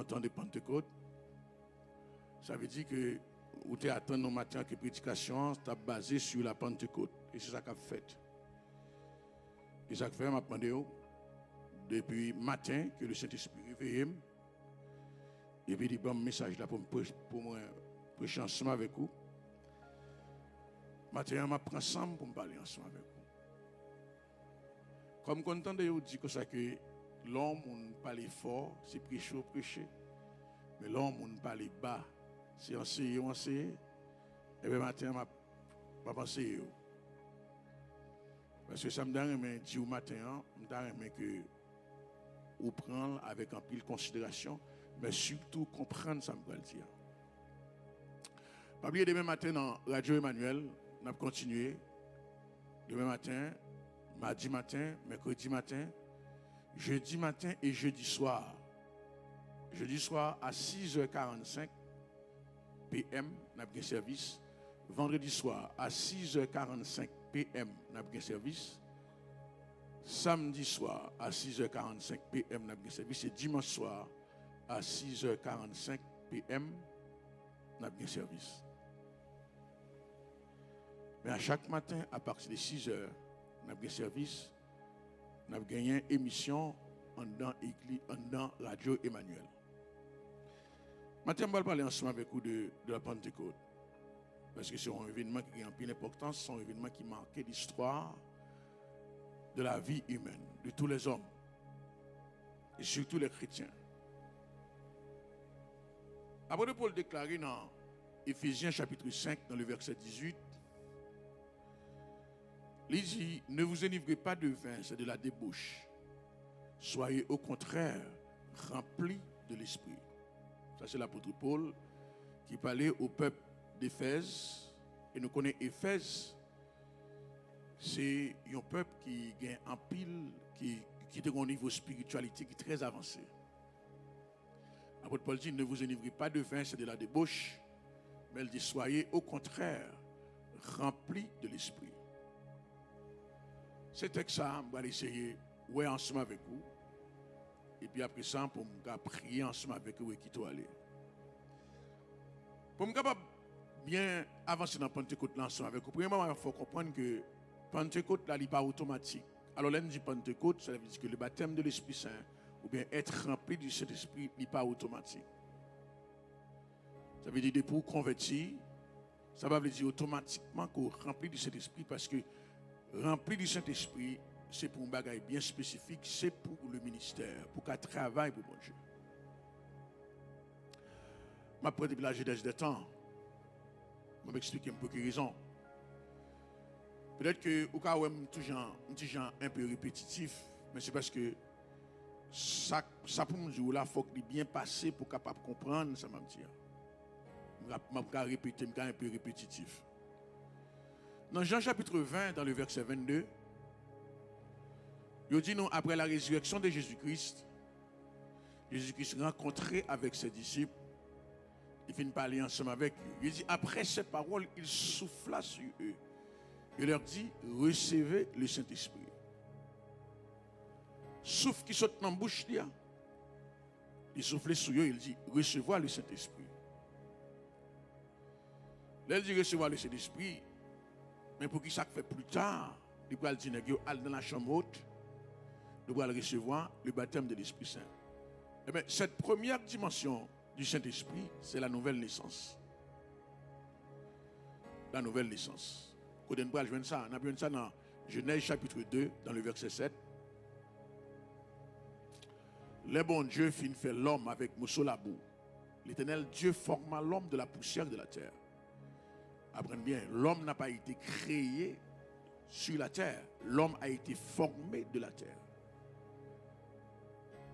temps de Pentecôte, ça veut dire que vous êtes attendu nos matins que prédication est basée sur la Pentecôte. Et c'est ça qu'a fait. Et ça fait, m'a demandé depuis matin que le Saint-Esprit réveille. Et puis il dit un message là pour moi prêcher ensemble avec vous. Matin, je prends ensemble pour me parler ensemble avec vous. Comme content de vous dire que ça que l'homme on parle fort, c'est prêcher. Mais l'homme on parle bas, c'est enseigner. Et bien matin, je pense parce que ça me donne dire au matin, me donne que vous prendre avec un pile considération, mais surtout comprendre ça me va le dire. Pas oublier demain matin dans Radio Emmanuel, on a continué. Demain matin, mardi matin, mercredi matin, jeudi matin et jeudi soir. Jeudi soir à 6h45 PM, on a bien service. Vendredi soir à 6h45 PM, on a bien service. Samedi soir à 6h45 PM, on a bien service. Et dimanche soir à 6h45 PM, on a bien service. Mais à chaque matin, à partir de 6h, on a bien service. On a gagné une émission dans Radio Emmanuel. Maintenant, je vais parler ensemble avec vous de la Pentecôte. Parce que c'est un événement qui a une importance, c'est un événement qui marque l'histoire de la vie humaine, de tous les hommes, et surtout les chrétiens. Après Paul déclarer dans Éphésiens chapitre 5, dans le verset 18, il dit, ne vous enivrez pas de vin, c'est de la débauche. Soyez au contraire remplis de l'esprit. Ça c'est l'apôtre Paul qui parlait au peuple d'Éphèse. Et nous connaissons Éphèse, c'est un peuple qui gagne en pile, qui est au niveau spiritualité qui est très avancé. L'apôtre Paul dit, ne vous enivrez pas de vin, c'est de la débauche. Mais il dit, soyez au contraire remplis de l'esprit. C'est ça, je vais essayer de voir ensemble avec vous. Et puis après ça, pour me prier ensemble avec vous et qui doit aller. Pour me capable bien avancer dans Pentecôte ensemble avec vous, premièrement, il faut comprendre que Pentecôte n'est pas automatique. Alors là, on dit Pentecôte, ça veut dire que le baptême de l'Esprit Saint, ou bien être rempli du Saint-Esprit, n'est pas automatique. Ça veut dire que pour convertir, ça veut dire automatiquement qu'on remplit du Saint-Esprit parce que rempli du Saint-Esprit, c'est pour un bagage bien spécifique, c'est pour le ministère, pour qu'un travail pour mon Dieu. Je vais prendre la jeunesse des temps. Je vais m'expliquer un peu quelle raison. Peut-être que au cas où je un peu répétitif, mais c'est parce que ça pour me dire là, il faut qu'il bien passé pour capable comprendre, ça m'a dit. Je vais répéter, je vais un peu répétitif. Dans Jean chapitre 20, dans le verset 22, il dit nous, après la résurrection de Jésus-Christ rencontré avec ses disciples, il finit parler ensemble avec eux. Il dit, après ces paroles, il souffla sur eux. Il leur dit, recevez le Saint-Esprit. Souffle qui saute dans la bouche, il souffle sur eux, il dit, recevoir le Saint-Esprit. Là, il dit, recevoir le Saint-Esprit. Mais pour qui ça fait plus tard, il va dire dans la chambre haute, il va recevoir le baptême de l'Esprit Saint. Eh bien, cette première dimension du Saint-Esprit, c'est la nouvelle naissance. La nouvelle naissance. On a ça dans Genèse chapitre 2, dans le verset 7. Le bon Dieu fit faire l'homme avec mousseau la boue. L'Éternel Dieu forma l'homme de la poussière de la terre. Apprenez bien, l'homme n'a pas été créé sur la terre. L'homme a été formé de la terre.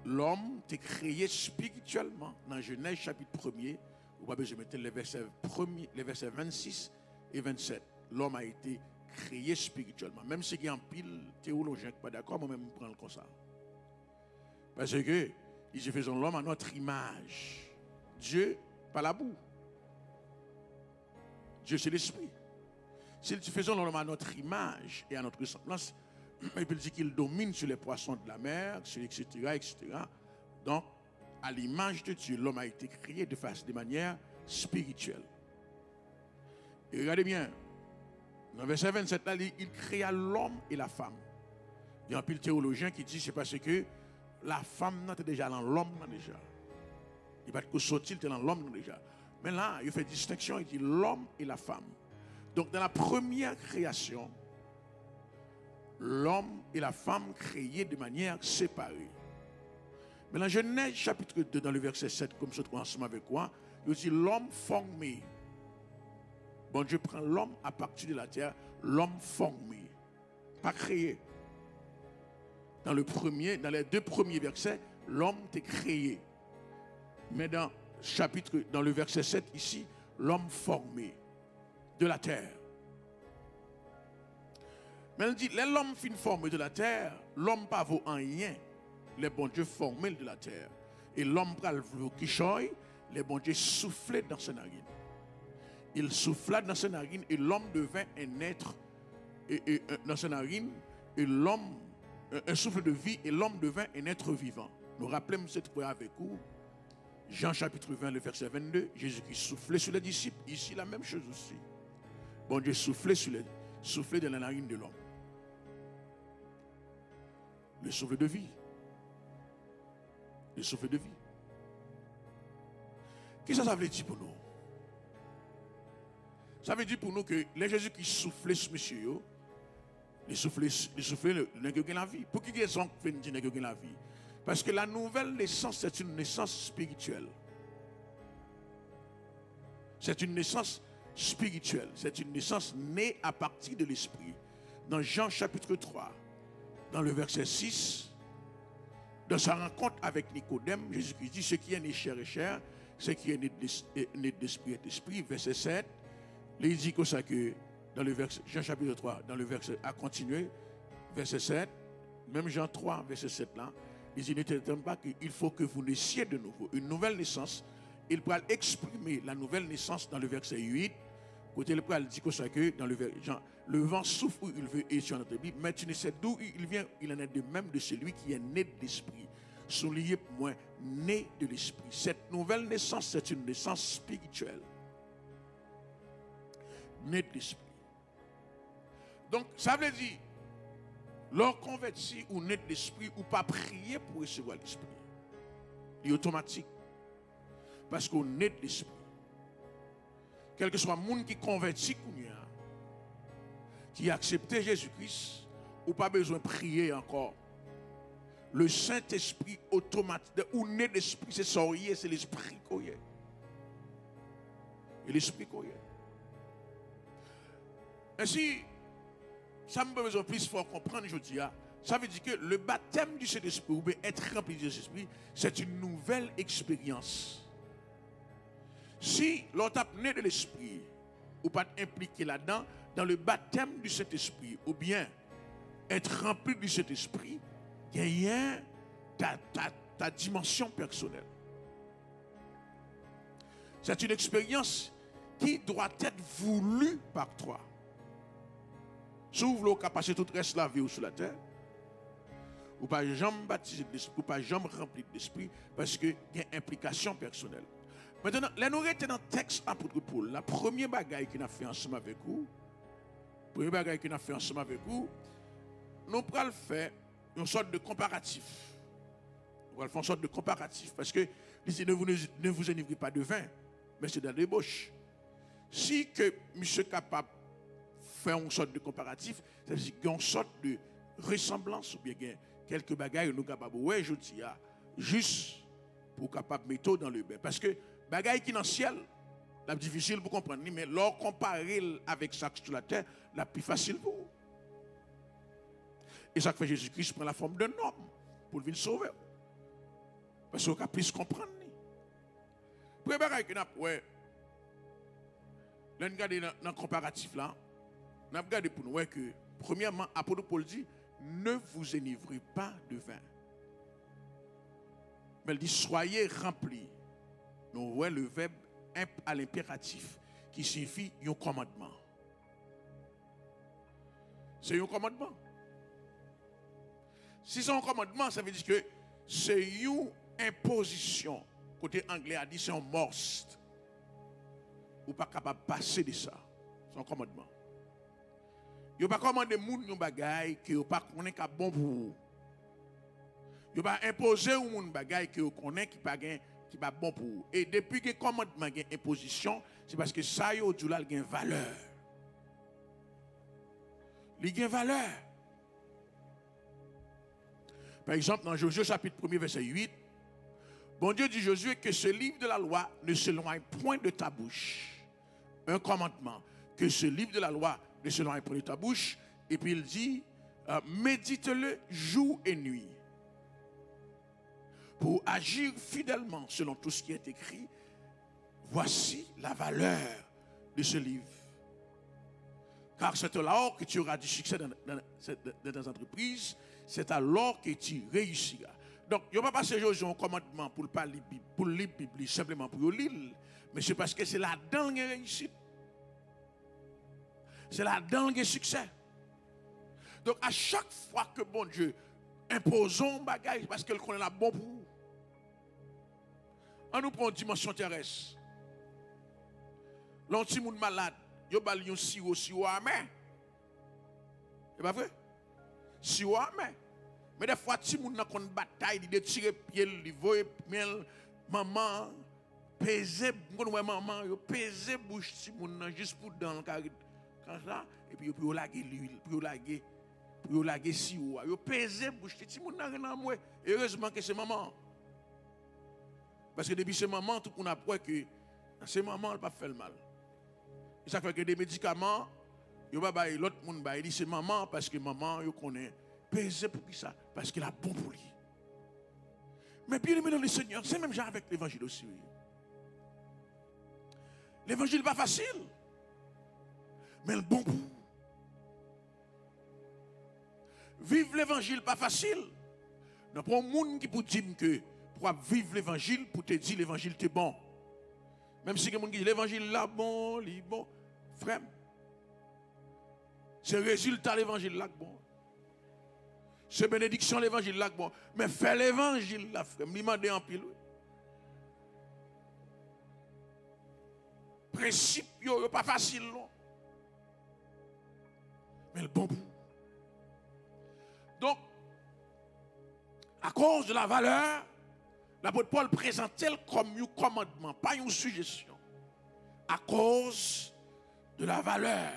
L'homme est créé spirituellement. Dans Genèse chapitre 1er, vous pouvez je mettre les versets 26 et 27. L'homme a été créé spirituellement. Même si il y a un pile théologien qui n'est pas d'accord, moi-même je prends comme ça. Parce que, il se faisait l'homme à notre image. Dieu, pas la boue. Dieu, c'est l'esprit. S'il faisait l'homme à notre image et à notre ressemblance, il peut dire qu'il domine sur les poissons de la mer, etc., etc. Donc, à l'image de Dieu, l'homme a été créé de manière spirituelle. Et regardez bien, dans verset 27, là, il créa l'homme et la femme. Il y a un pile théologien qui dit c'est parce que la femme était déjà dans l'homme déjà. Il va être sortir dans l'homme déjà. Mais là, il fait distinction, il dit l'homme et la femme. Donc dans la première création, l'homme et la femme créés de manière séparée. Mais dans Genèse chapitre 2, dans le verset 7, comme ce ensemble avec quoi, il dit l'homme formé. Bon Dieu prend l'homme à partir de la terre, l'homme formé, pas créé. Dans les deux premiers versets, l'homme est créé. Mais dans le verset 7 ici, l'homme formé de la terre. Mais il dit, l'homme fin formé de la terre, l'homme pas vaut en rien. Les bons dieux formés de la terre. Et l'homme pral qui choy, les bons dieux soufflaient dans ses narines. Il souffla dans ses narines et l'homme devint un être dans ses narines et l'homme un souffle de vie et l'homme devint un être vivant. Nous rappelons cette fois avec vous. Jean chapitre 20, le verset 22, Jésus-Christ soufflait sur les disciples. Ici, la même chose aussi. Bon Dieu soufflait dans la narine de l'homme. Le souffle de vie. Le souffle de vie. Qu'est-ce que ça veut dire pour nous? Ça veut dire pour nous que les Jésus qui soufflait sur monsieur, il soufflait la vie. Pour qui raison fait dire la vie? Parce que la nouvelle naissance, c'est une naissance spirituelle. C'est une naissance spirituelle. C'est une naissance née à partir de l'esprit. Dans Jean chapitre 3, dans le verset 6, dans sa rencontre avec Nicodème, Jésus-Christ dit, ce qui est né chair et chair, ce qui est né d'esprit est esprit. Verset 7, il dit que ça que dans le verset, Jean chapitre 3, dans le verset à continuer, verset 7, même Jean 3, verset 7 là, il dit, ne t'étonne pas qu'il faut que vous naissiez de nouveau. Une nouvelle naissance, il peut exprimer la nouvelle naissance dans le verset 8, côté le pral dit que ça que dans le verset, Jean, le vent souffle où il veut et sur notre vie, mais tu ne sais d'où il vient, il en est de même de celui qui est né de l'esprit. Soulignez pour moi, né de l'esprit. Cette nouvelle naissance, c'est une naissance spirituelle. Né de l'esprit. Donc, ça veut dire, leur converti ou né de l'esprit ou pas prier pour recevoir l'esprit. Il est automatique. Parce qu'on est de l'esprit. Quel que soit le monde qui convertit, qui accepte Jésus-Christ, ou pas besoin de prier encore. Le Saint-Esprit automatique, ou né de l'esprit, c'est sorcier, c'est l'esprit qu'on est. Et l'esprit qu'on est. Ainsi, ça me besoin plus fort comprendre, je dis, ça veut dire que le baptême du Saint-Esprit, ou bien être rempli du Saint-Esprit, c'est une nouvelle expérience. Si l'on tape né de l'Esprit, ou pas impliqué là-dedans, dans le baptême du Saint-Esprit, ou bien être rempli du Saint-Esprit, il y a ta dimension personnelle. C'est une expérience qui doit être voulue par toi. Si vous voulez passer tout le reste de la vie sur la terre, ou pas jamais baptisé de l'esprit, ou pas jamais rempli de l'esprit, parce qu'il y a une implication personnelle. Maintenant, là, nous sommes dans le texte apôtre Paul. La première bagaille qu'il a fait ensemble avec vous, nous pourrons faire une sorte de comparatif. Nous allons faire une sorte de comparatif, parce que ne vous enivrez pas de vin, mais c'est de la débauche. Si que monsieur est capable faire une sorte de comparatif, ça veut dire qu'il y a une sorte de ressemblance ou bien quelques bagailles nous sommes capables. Ouais, je dis, juste pour capable mettre dans le bain. Parce que bagailles qui dans le ciel, c'est difficile pour comprendre, mais leur comparer avec ça sur la terre, la plus facile pour vous. Et ça fait Jésus-Christ prend la forme d'un homme pour venir sauver. Parce qu'on puisse comprendre. Premier bagaille que nous avons, ouais, là, nous regardons dans le comparatif là. Nous avons regardé pour nous que, premièrement, apôtre Paul dit, ne vous enivrez pas de vin. Mais il dit, soyez remplis. Nous voyons le verbe à l'impératif qui signifie un commandement. C'est un commandement. Si c'est un commandement, ça veut dire que c'est une imposition. Côté anglais a dit c'est un must. Ou pas capable de passer de ça. C'est un commandement. Vous pas commander moun yon bagay que vous pas connaît ka bon pour vous. Vous pas imposer ou moun bagay que vous connaît qui pas bon pour vous. Et depuis que commandement gain imposition, c'est parce que ça yo dou la gain valeur. Il gain valeur. Par exemple dans Josué chapitre 1 verset 8, bon Dieu dit Josué que ce livre de la loi ne s'éloigne point de ta bouche. Un commandement que ce livre de la loi ne s'éloigne point de ta bouche. Et puis il dit, médite-le jour et nuit pour agir fidèlement selon tout ce qui est écrit. Voici la valeur de ce livre. Car c'est alors que tu auras du succès dans tes entreprises, c'est alors que tu réussiras. Donc, il n'y a pas passé un commandement pour lire la Bible, simplement pour lire, mais c'est parce que c'est là-dedans qu'il y a réussite. C'est là-dedans qu'il y a succès. Donc, à chaque fois que bon Dieu impose un bagage, parce qu'il connaît la bon pour vous. On nous prend une dimension terrestre. L'anti moun malade, yo bal yon sirop amer. C'est pas vrai? Sirop amer. Mais des fois, si moun nan kon bataille, il tire pied, il voye miel, maman, pèse, maman, yo pèse bouche si moun nan juste pour dans le carré. Quand ça, et puis yo laguer l'huile, puis yo laguer sirop. Yo pèse bouche si moun nan nan moué. Heureusement que c'est maman. Parce que depuis c'est maman, tout le monde a peur que c'est maman, elle ne pas faire le mal. Et ça fait que des médicaments, il va bailler l'autre monde, il dit c'est maman parce que maman, il connaît. Peser pour qui ça? Parce qu'il a bon pour lui. Mais bien aimé dans le Seigneur, c'est même genre avec l'évangile aussi. L'évangile n'est pas facile, mais le bon pour. Vivre l'évangile pas facile. Il n'y a pas un monde qui peut dire que pour vivre l'évangile, pour te dire l'évangile est bon. Même si quelqu'un dit l'évangile là bon, il est bon. Frère, c'est le résultat de l'évangile là bon. C'est bénédiction l'évangile là bon. Mais faire l'évangile là, frère, me demander en pile. Principe, yo pas facile non. Mais le bon bout. Donc, à cause de la valeur, l'apôtre Paul présente-t-elle comme un commandement, pas une suggestion. À cause de la valeur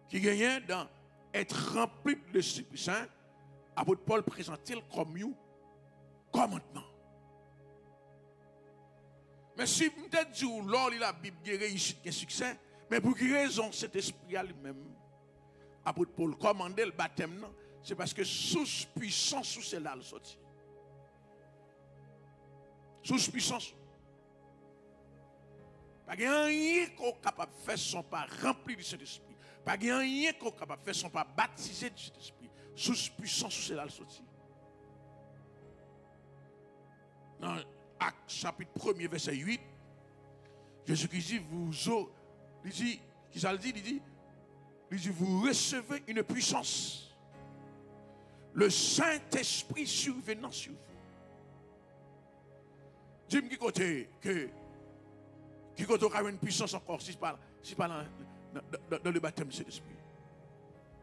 qui gagne dans être rempli de l'Esprit Saint, l'apôtre Paul présente-t-elle comme un commandement. Mais si vous me dites lors de la Bible, il y a réussite, il y a succès, mais pour quelle raison cet esprit à lui-même, l'apôtre Paul commandait le baptême, c'est parce que sous puissance, sous celle-là, le sorti. Sous puissance. Pas rien qu'on est capable de faire son pas rempli du Saint-Esprit. Pas rien qu'on est capable de faire son pas baptisé du Saint-Esprit. Sous puissance, sous celle-là, le sorti. Dans Actes chapitre 1er, verset 8, Jésus-Christ dit, il dit, vous recevez une puissance. Le Saint-Esprit survenant sur vous. Dis-moi qui côté aura une puissance encore si pas dans le baptême de cet esprit.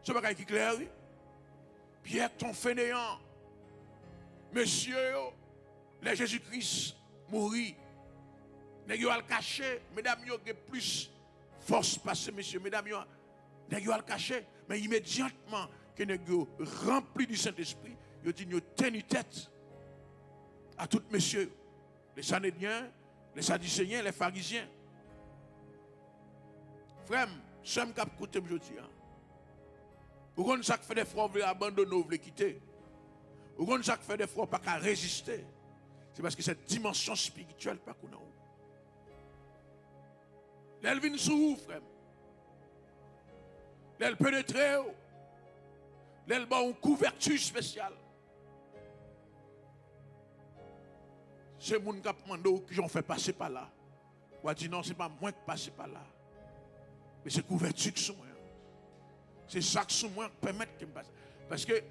Ce bagage qui est clair, oui? Pierre, ton fainéant, monsieur, les Jésus-Christ mourit. Nèg yo al caché, mesdames yo ont plus force passer monsieur, mesdames yo nèg yo al caché, mais immédiatement que nèg yo rempli du Saint-Esprit, yo dit yo tenu tête à tout messieurs, les Sanhédriens, les Sadducéens, les pharisiens. Frère, j'aime cap côté aujourd'hui. Vous connaissez ça qui fait des fois vous voulez abandonner, vous voulez quitter. Vous connaissez ça qui fait des fois pas qu'à résister. C'est parce que cette dimension spirituelle pas qu'on a. Elle vient sous vous, frère. Elle pénètre. Elle a une couverture spéciale. C'est mon qui a demandé qui ont fait passer par là. Ou a dit non, ce n'est pas moi qui passe par là. Mais c'est couverture qui sont moi. C'est ça qui sont moi qui permet que je passe. Parce que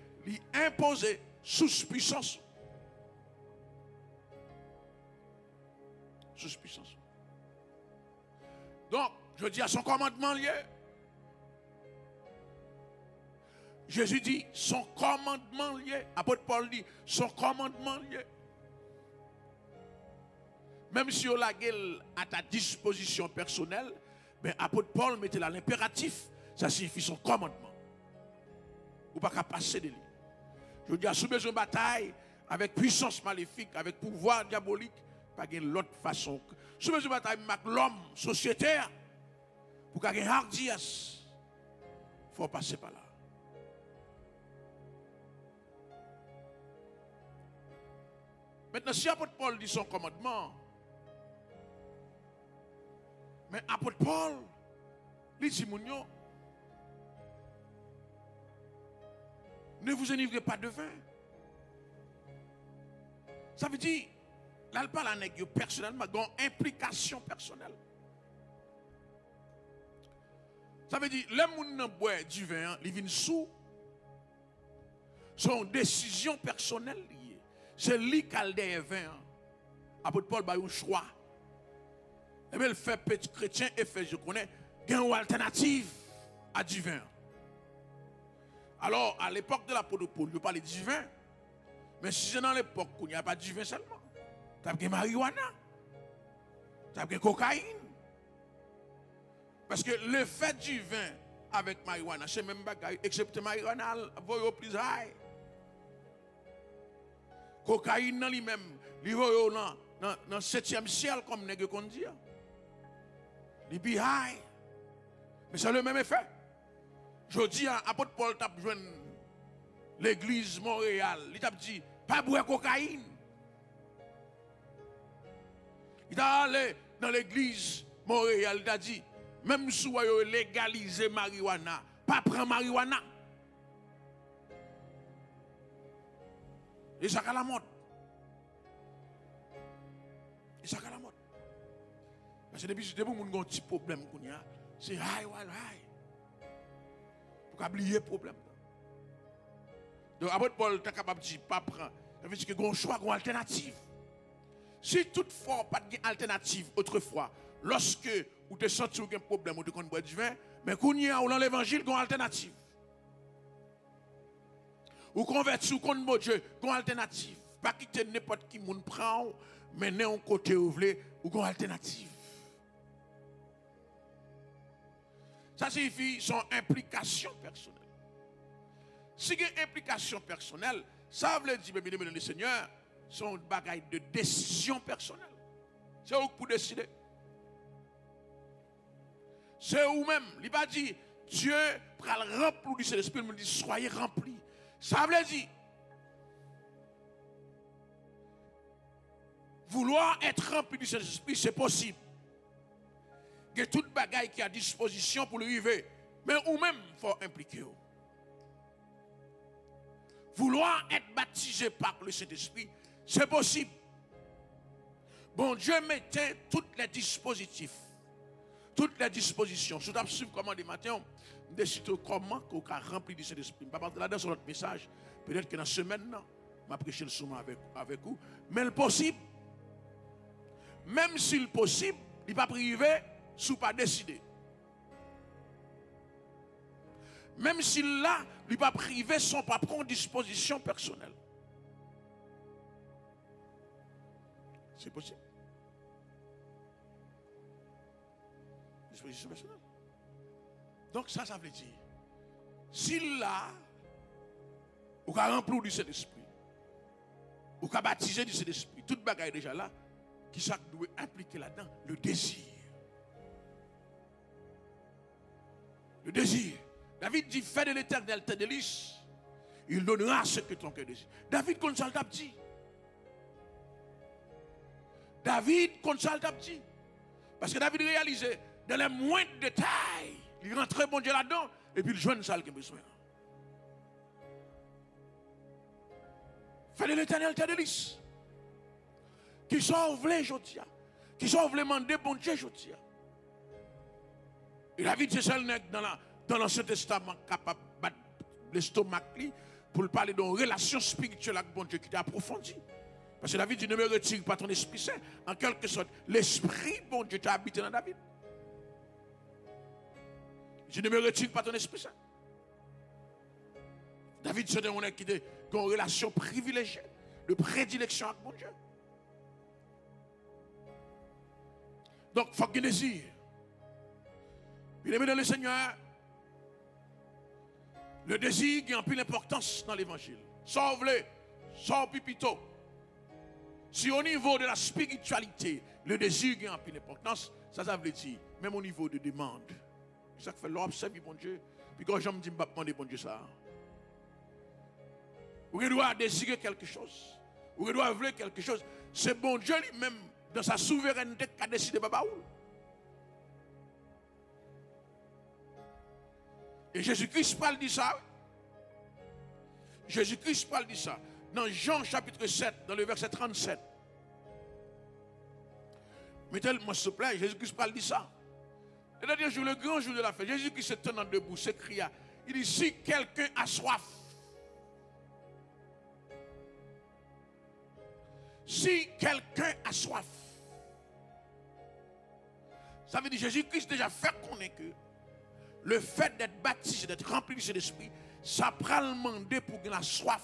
l'imposer sous puissance. sous puissance. Donc, je dis à son commandement lié. Jésus dit, son commandement lié. Apôtre Paul dit, son commandement lié. Même si on l'a à ta disposition personnelle, mais apôtre Paul mettait là l'impératif, ça signifie son commandement. Ou pas qu'à passer de lui. Je dis à sous besoin de bataille, avec puissance maléfique, avec pouvoir diabolique, pas de l'autre façon. Sous besoin de bataille avec l'homme sociétaire, pour qu'il y ait une hardiesse, il faut passer par là. Maintenant, si apôtre Paul dit son commandement, mais apôtre Paul, il dit, ne vous enivrez pas de vin. Ça veut dire, là, il parle avec vous personnellement, il y a une implication personnelle. Ça veut dire, les gens qui boivent du vin, ils viennent sous, sont décision personnelle liée. C'est lui qui a le vin. Apôtre Paul a eu un choix. Et bien, il fait petit chrétien et fait, je connais, il y a une alternative à du vin. Alors, à l'époque de l'apôtre Paul, je parlais du vin. Mais si c'est dans l'époque où il n'y a pas de vin seulement, tu as de marijuana, tu as de cocaïne. Parce que le fait du vin avec marijuana, c'est même bagaille, excepté marijuana, va au plus high. Cocaïne dans lui-même, il va dans le 7e ciel, comme nous qu'on dit. Il est high. Mais c'est le même effet. Je dis à apôtre Paul, tu as besoin l'église Montréal. Il t'a dit, pas boire cocaïne. Il est allé dans l'église Montréal, il t'a dit, même si vous avez légalisé marijuana, pas prendre marijuana. Et ça à la mode. Et ça à la mode. Parce que depuis que vous avez un petit problème, c'est high, high. Pour oublier le problème. Donc, apôtre Paul est capable de dire, pas prendre. Ça veut dire qu'il y a un choix, une alternative. Si toutefois, pas d'alternative autrefois, lorsque vous te sentez qu'il y a un problème, vous te boire du vin, mais quand vous avez dans l'évangile, il y a une alternative. Ou convertir ou contre mon Dieu, une alternative. Pas quitter n'importe qui moun prend, mais d'un côté où vous voulez, ou une alternative. Ça signifie son implication personnelle. Si il y a une implication personnelle, ça veut dire, mesdames et messieurs, le Seigneur, son bagaille de décision personnelle. C'est où pour décider. C'est où même. Il n'a pas dit, Dieu prend le rempli du Saint-Esprit, il me dit, soyez remplis. Ça veut dire, vouloir être rempli du Saint-Esprit, c'est possible. Il y a toute bagaille qui est à disposition pour le vivre. Mais ou même, il faut impliquer. Vouloir être baptisé par le Saint-Esprit, c'est possible. Bon Dieu mettait tous les dispositifs, toutes les dispositions. Si vous avez suivi comment des matins, on décide comment qu'on a rempli du Saint-Esprit. Je ne vais pas parler là-dedans sur notre message. Peut-être que dans la semaine, je vais prêcher le souvent avec vous. Mais le possible, même si le possible, il n'est pas privé, si pas décidé. Même si là, il n'est pas privé, sans pas prendre disposition personnelle. C'est possible. Disposition personnelle. Donc ça veut dire, si là, vous avez rempli du Saint-Esprit, vous avez baptisé du Saint-Esprit, toute bagaille déjà là, qui ça doit impliquer là-dedans? Le désir. Le désir. David dit, fais de l'Éternel tes délices, il donnera ce que ton cœur désire. David, comme ça, l'a dit. David, comme ça, l'a dit. Parce que David réalisait, dans les moindres détails, il rentrait bon Dieu là-dedans, et puis il joint ça qu'il a besoin. Fais de l'Éternel tes délices. Qui sauve les jodia. Qui sauve les mandés bon Dieu jodia. Et David, c'est seul nègre dans l'Ancien Testament capable de battre l'estomac pour parler d'une relation spirituelle avec bon Dieu qui est approfondie. Parce que David dit, ne me retire pas ton Esprit Saint. En quelque sorte, l'Esprit, bon Dieu, t'a habité dans David. Je ne me retire pas ton Esprit Saint. David, c'est un homme qui a une relation privilégiée, de prédilection avec mon Dieu. Donc, il faut qu'il désire. Il aime dans le Seigneur. Le désir qui a plus d'importance dans l'évangile. Sauve-le, sauve pipito. Si au niveau de la spiritualité, le désir qui a plus d'importance, ça veut dire, même au niveau de demande. C'est ça que fait l'observer, bon Dieu. Puis quand je me dis, je vais demander, bon Dieu, ça. Vous devez désirer quelque chose. Vous devez vouloir quelque chose. C'est bon Dieu lui-même, dans sa souveraineté, qui a décidé de Babaoul. Et Jésus-Christ parle de ça. Jésus-Christ parle de ça. Dans Jean chapitre 7, dans le verset 37. Mettez-moi s'il vous plaît, Jésus-Christ parle de ça. Et le grand jour de la fête, Jésus-Christ se tenant debout, s'écria. Il dit, si quelqu'un a soif, si quelqu'un a soif, ça veut dire Jésus-Christ déjà fait connaître que le fait d'être baptisé, d'être rempli du Saint-Esprit, ça prend le mandat pour que la soif,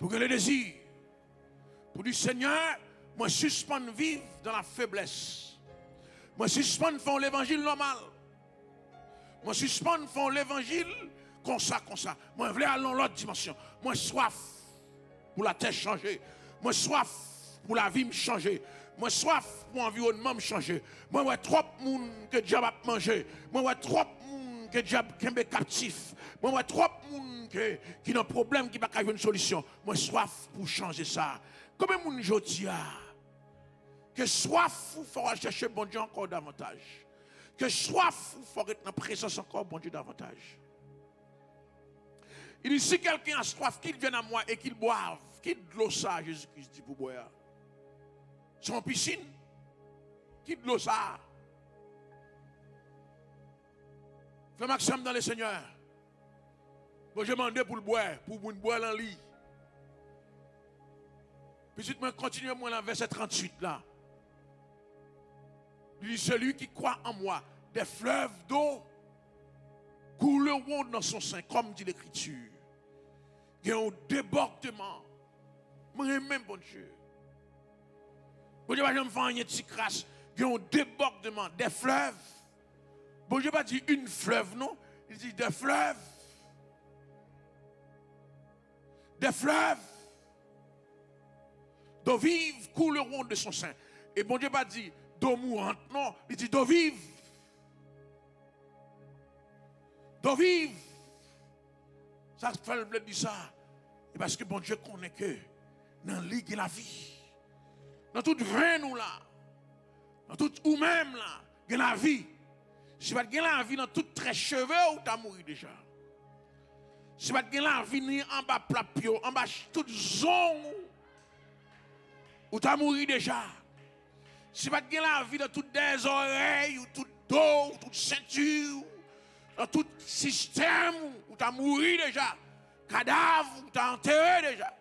pour que le désir, pour dire Seigneur, moi suspends vivre dans la faiblesse. Moi suspends faire l'évangile normal. Moi suspends faire l'évangile comme ça. Moi je veux aller dans l'autre dimension. Moi soif pour la terre changer. Moi soif pour la vie me changer. Moi soif pour l'environnement me changer. Moi ouais trop de monde que diable a mangé. Moi ouais trop de monde que diable est captif. Moi ouais trop de monde qui a un problème qui n'a pas une solution. Moi soif pour changer ça. Comment mon jodi a que soif il faut chercher bon Dieu encore davantage. Que soif il faut être dans la présence encore bon Dieu davantage. Il dit si quelqu'un a soif qu'il vienne à moi et qu'il boive, qu'il de l'eau ça, Jésus-Christ dit pour boire. Son piscine, qu'il de l'eau ça. Frère Maxime dans le Seigneur. Bon, je demande pour le boire, pour boire dans le lit. Puis je continue moi dans le verset 38 là. Il dit celui qui croit en moi, des fleuves d'eau couleront dans son sein, comme dit l'Écriture. Il y a un débordement. Moi-même, bon Dieu. Bon Dieu, je me fais un petit crasse. Il y a un débordement des fleuves. Bon Dieu, pas dit une fleuve, non. Il dit des fleuves. Des fleuves. D'eau vive couleront de son sein. Et bon Dieu, pas dit d'eau mourante, non. Il dit d'eau vive. D'eau vive. Ça fait le bled de ça. Et parce que bon Dieu connaît que dans la ligue de la vie, dans toute vin nous là, dans tout ou même là, il y a la vie. Si vous avez la vie dans tout très cheveux, ou tu as mouru déjà. Si vous avez la vie ni en bas plapio, en bas toute zone, ou tu as mouru déjà. Si vous avez la vie dans toutes des oreilles, ou tout dos, ou toute ceinture, dans tout système, où tu as mouru déjà. Cadavre, où tu as enterré déjà.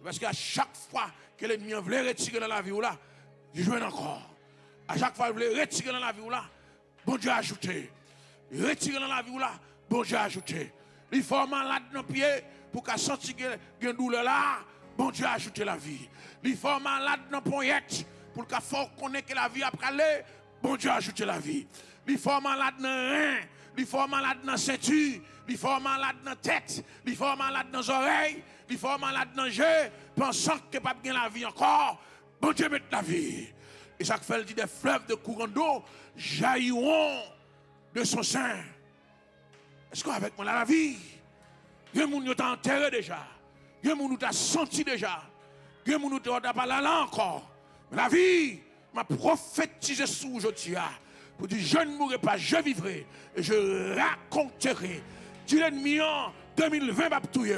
Parce qu'à chaque fois que l'ennemi voulait retirer dans la vie, là, il joue encore. À chaque fois qu'il voulait retirer dans la vie, là, bon Dieu a ajouté. Il retire dans la vie, là, bon Dieu a ajouté. Il faut malade dans le pied pour qu'à sentir qu'il y a une douleur là, bon Dieu a ajouté la vie. Il faut malade dans le poignette pour qu'à faut connaître que la vie après aller, bon Dieu a ajouté la vie. Il faut malade dans le rein, il faut malade dans la ceinture, il faut malade dans la tête, il faut malade dans les oreilles, il faut malade dans le jeu, pensant que pas bien la vie encore, bon Dieu met la vie. Et ça fait dit des fleuves de courant d'eau jailliront de son sein. Est-ce qu'avec moi la vie, il y a des gens qui t'ont enterré déjà, il y a des gens qui t'ont senti déjà, il y a des gens qui t'ont parlé là encore. Mais la vie m'a prophétisé sous aujourd'hui pour dire je ne mourrai pas, je vivrai et je raconterai. Tu l'ennemi en 2020 pas touyer,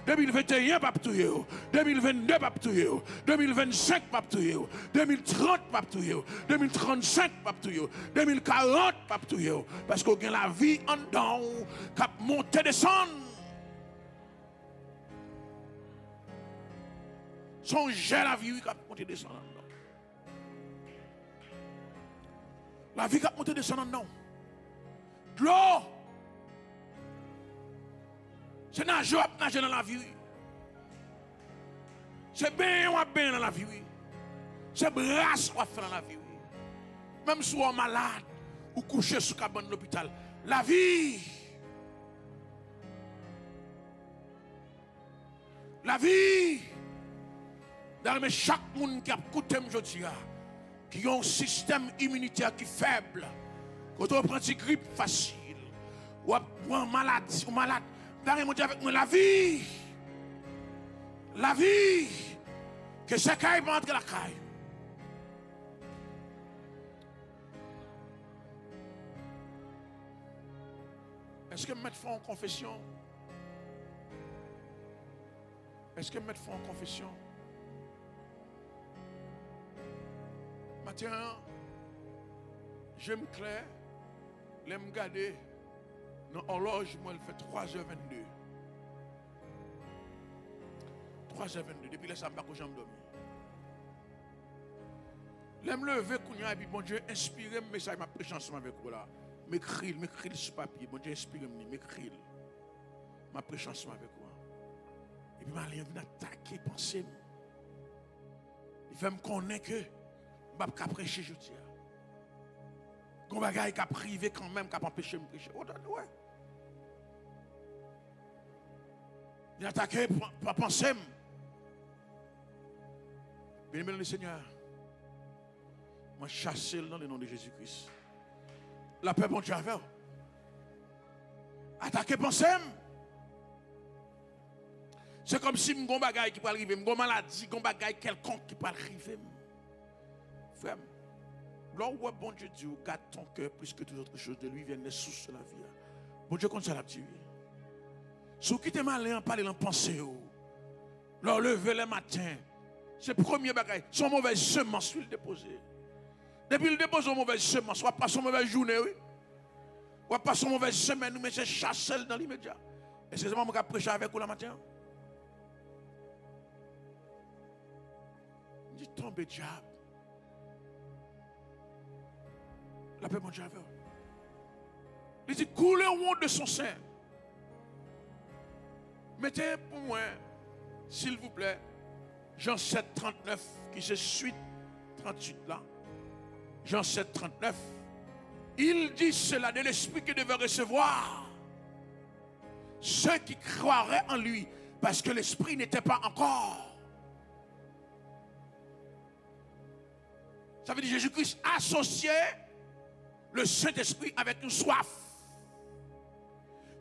2021 pas touyer, 2022 pas touyer, 2025 pas touyer, 2030 pas touyer, 2035 pas touyer, 2040 pas touyer parce qu'on a la vie en dedans qui monte descendre. Songez la vie qui a monté descendre. La vie qui a monté descendre non. De l'eau. C'est nager dans la vie. C'est bien dans la vie. C'est brasse qu'on fait dans la vie. Même si on est malade ou couché sous cabane de l'hôpital. La vie. La vie. Dans chaque monde qui a écouté aujourd'hui, qui a un système immunitaire qui est faible, quand on prend une grippe facile, ou un maladie, ou malade, dans mon Dieu avec moi, la vie, que ce caille va entrer la caille. Est-ce que mettre font en confession? Est-ce que mettre font en confession? Matin, je me claire, je me garder dans l'horloge, moi, il fait 3h22. 3h22, depuis là, ça me bat que j'aime dormir. Je me lever, et puis, bon Dieu, inspirez me message, ma prêche ensemble avec vous là. M'écris sur papier, bon Dieu, inspirez-moi, m'écris. Ma prêche ensemble avec vous. Et puis, je vais attaquer, penser. Il fait me connaître que je ne vais pas prêcher jeudi. Il y a des choses qui sont privées quand même, qui ont empêché de me prêcher. Ouais. Il a attaqué pour penser. Bien-aimé le Seigneur, moi chasse dans le nom de Jésus-Christ. La paix, bon Dieu, avec vous. Attaquer penser. C'est comme si mon bagage qui peut arriver, mon maladie, mon bagage quelconque qui peut arriver. Frère, là où bon Dieu dit, garde ton cœur plus que toute autre chose de lui, viennent les sources de la vie. Bon Dieu, comme ça l'a dit. Si vous êtes malin, parlez en pensée. Leur lever le matin, c'est le premier bagage. Son mauvaise semence, il dépose. Depuis le dépose une mauvaise semence, soit pas son mauvaise journée, oui. Ou pas son mauvaise semaine, mais c'est chasser dans l'immédiat. Et c'est ça que je prêche avec vous le matin. Dit tomber diable. La paix, mon Dieu, avec vous. Il dit coulez au haut de son sein. Mettez pour moi, s'il vous plaît, Jean 7, 39, qui se suit 38 là. Jean 7, 39. Il dit cela de l'esprit que devait recevoir ceux qui croiraient en lui, parce que l'esprit n'était pas encore. Ça veut dire Jésus-Christ associait le Saint-Esprit avec une soif,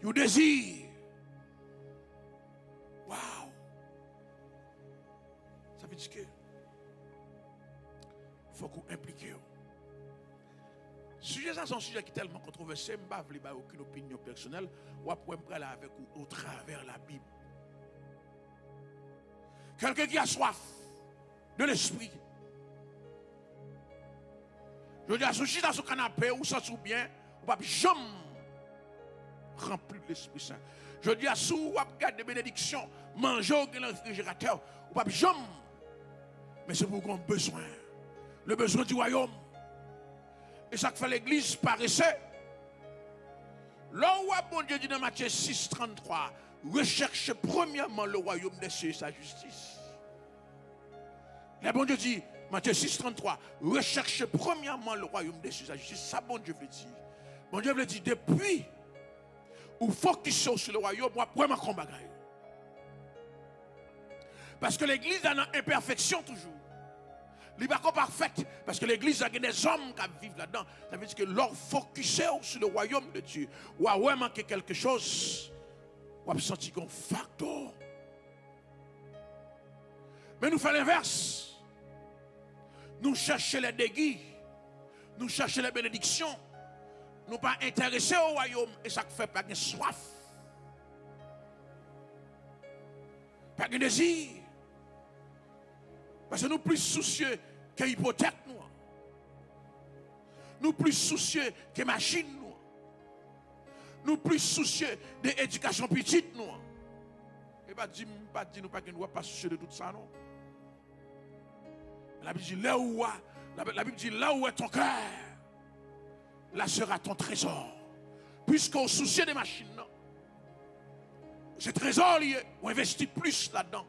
un désir. Waouh! Ça veut dire que il faut qu'on implique. Sujet ça, c'est un sujet qui est tellement controversé, je ne vais pas aucune opinion personnelle, ou après me parler avec vous au travers la Bible. Quelqu'un qui a soif de l'esprit. Je dis à ce dans son canapé, ou ça sous bien, ou pas jamais rempli de l'Esprit Saint. Je dis à ce ou garde des bénédictions, manger dans le réfrigérateur, ou pas jamais. Mais c'est pour qu'on a besoin. Le besoin du royaume. Et ça fait l'église paraissait. Là où bon Dieu dit dans Matthieu 6, 33, recherchez premièrement le royaume des cieux et sa justice. Là bon Dieu dit, Matthieu 6, 33, recherchez premièrement le royaume des cieux et sa justice. Ça bon Dieu veut dire. Bon Dieu veut dire, depuis, ou focus sur le royaume, moi, vraiment combat. Parce que l'église a une imperfection toujours. Il n'est pas parfaite. Parce que l'église a des hommes qui vivent là-dedans. Ça veut dire que leur focus sur le royaume de Dieu. Ou à manquer quelque chose. Ou à sentir qu'on facteur. Mais nous faisons l'inverse. Nous cherchons les déguis. Nous cherchons les bénédictions. Nous pas intéressés au royaume. Et ça fait pas de soif. Pas de désir. Parce que nous plus soucieux que l'hypothèque, nous. Nous plus soucieux que machine, nous. Nous plus soucieux de l'éducation petite, nous. Et pas dire nous pas soucieux de tout ça, non. La Bible dit la Bible dit là où est ton cœur, là sera ton trésor. Puisqu'au souci des machines, ce trésor lié, on investit plus là-dedans.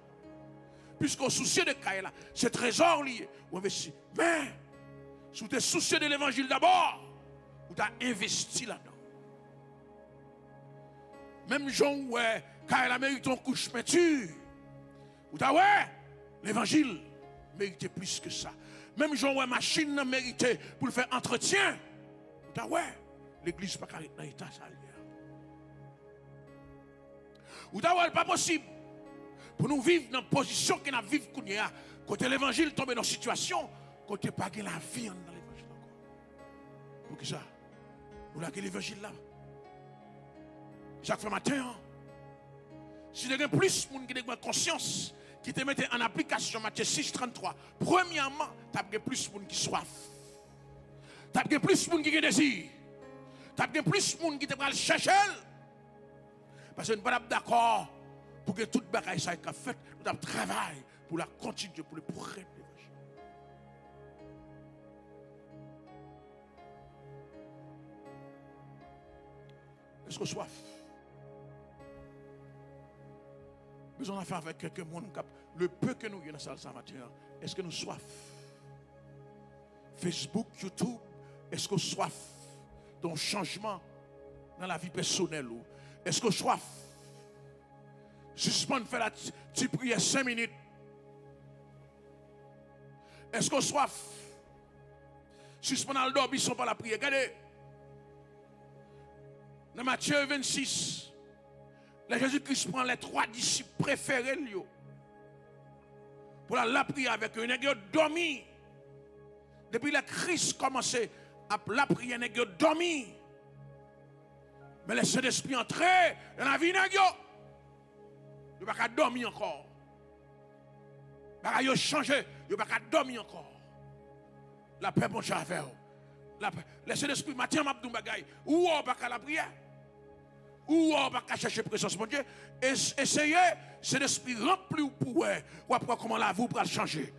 Puisqu'au souci de Kaila, ce trésor lié, on investit. Mais, si tu es soucié de l'évangile d'abord, tu as investi là-dedans. Même Jean, ouais, Kaila mérite ton couche peinture. Ou t'as ouais, l'évangile méritait plus que ça. Même Jean, ouais, machine méritait pour le faire entretien. Ou t'as ouais, l'église pas carré dans l'état ça. Ou t'as ouais, pas possible. Pour nous vivre dans la position que nous vivons, côté l'évangile tombe dans une situation, côté pas la vie dans l'évangile encore. Pour qui ça? Pour la l'évangile là. Chaque fois matin, hein? Si vous avez plus de monde qui a conscience, qui te mette en application Matthieu 6, 33, premièrement, tu as plus de monde qui soif. Tu as plus de monde qui a désir. Tu as plus de monde qui te va le chercher. Parce que nous ne sommes pas d'accord pour que toute bagaille soit faite. Nous avons travail pour la continuer, pour le progrès de l'évangile. Est-ce que soif? Besoin de faire avec quelques monde le peu que nous avons dans la salle ce matin. Est-ce que nous soif? Facebook, YouTube, est-ce que soif d'un changement dans la vie personnelle? Est-ce que soif? Suspendre faire la petite prière 5 minutes. Est-ce que soif? Suspendre le dormir sans pas la prière. Regardez. Dans Matthieu 26. Là, Jésus-Christ prend les 3 disciples préférés pour la prière avec eux. Ils ont dormi. Depuis que Christ commençait à la prière, ils ont dormi. Mais le Saint-Esprit entrait dans la vie de ils n'ont pas dormir encore. Ils ont changé, ils n'ont pas dormir encore. La paix, bon Dieu, avec eux. Le Saint-Esprit, matin, m'a dit bagaille. Ou on va la prière. Ou on va chercher présence mon Dieu. Essayez, c'est l'esprit rempli pour vous. Ou après comment la vie pour changer.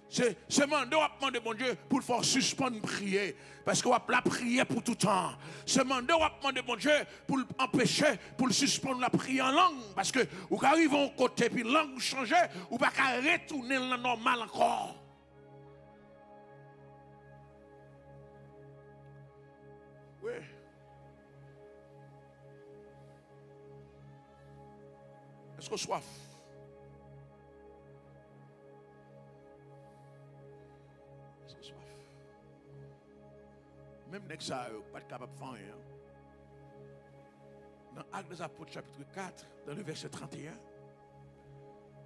C'est mandat on va demander mon Dieu pour le faire suspendre prier. Parce qu'on va la prier pour tout temps. C'est mandat on va demander mon Dieu pour l'empêcher, pour le suspendre la prière en langue. Parce que vous arrivez au côté, puis la langue vous changez, ou pas qu'à retourner dans la normale encore. Oui. Est-ce qu'on soif? Est-ce qu'on soif? Même dès que ça, pas capable de faire rien. Dans Actes des Apôtres, chapitre 4, dans le verset 31,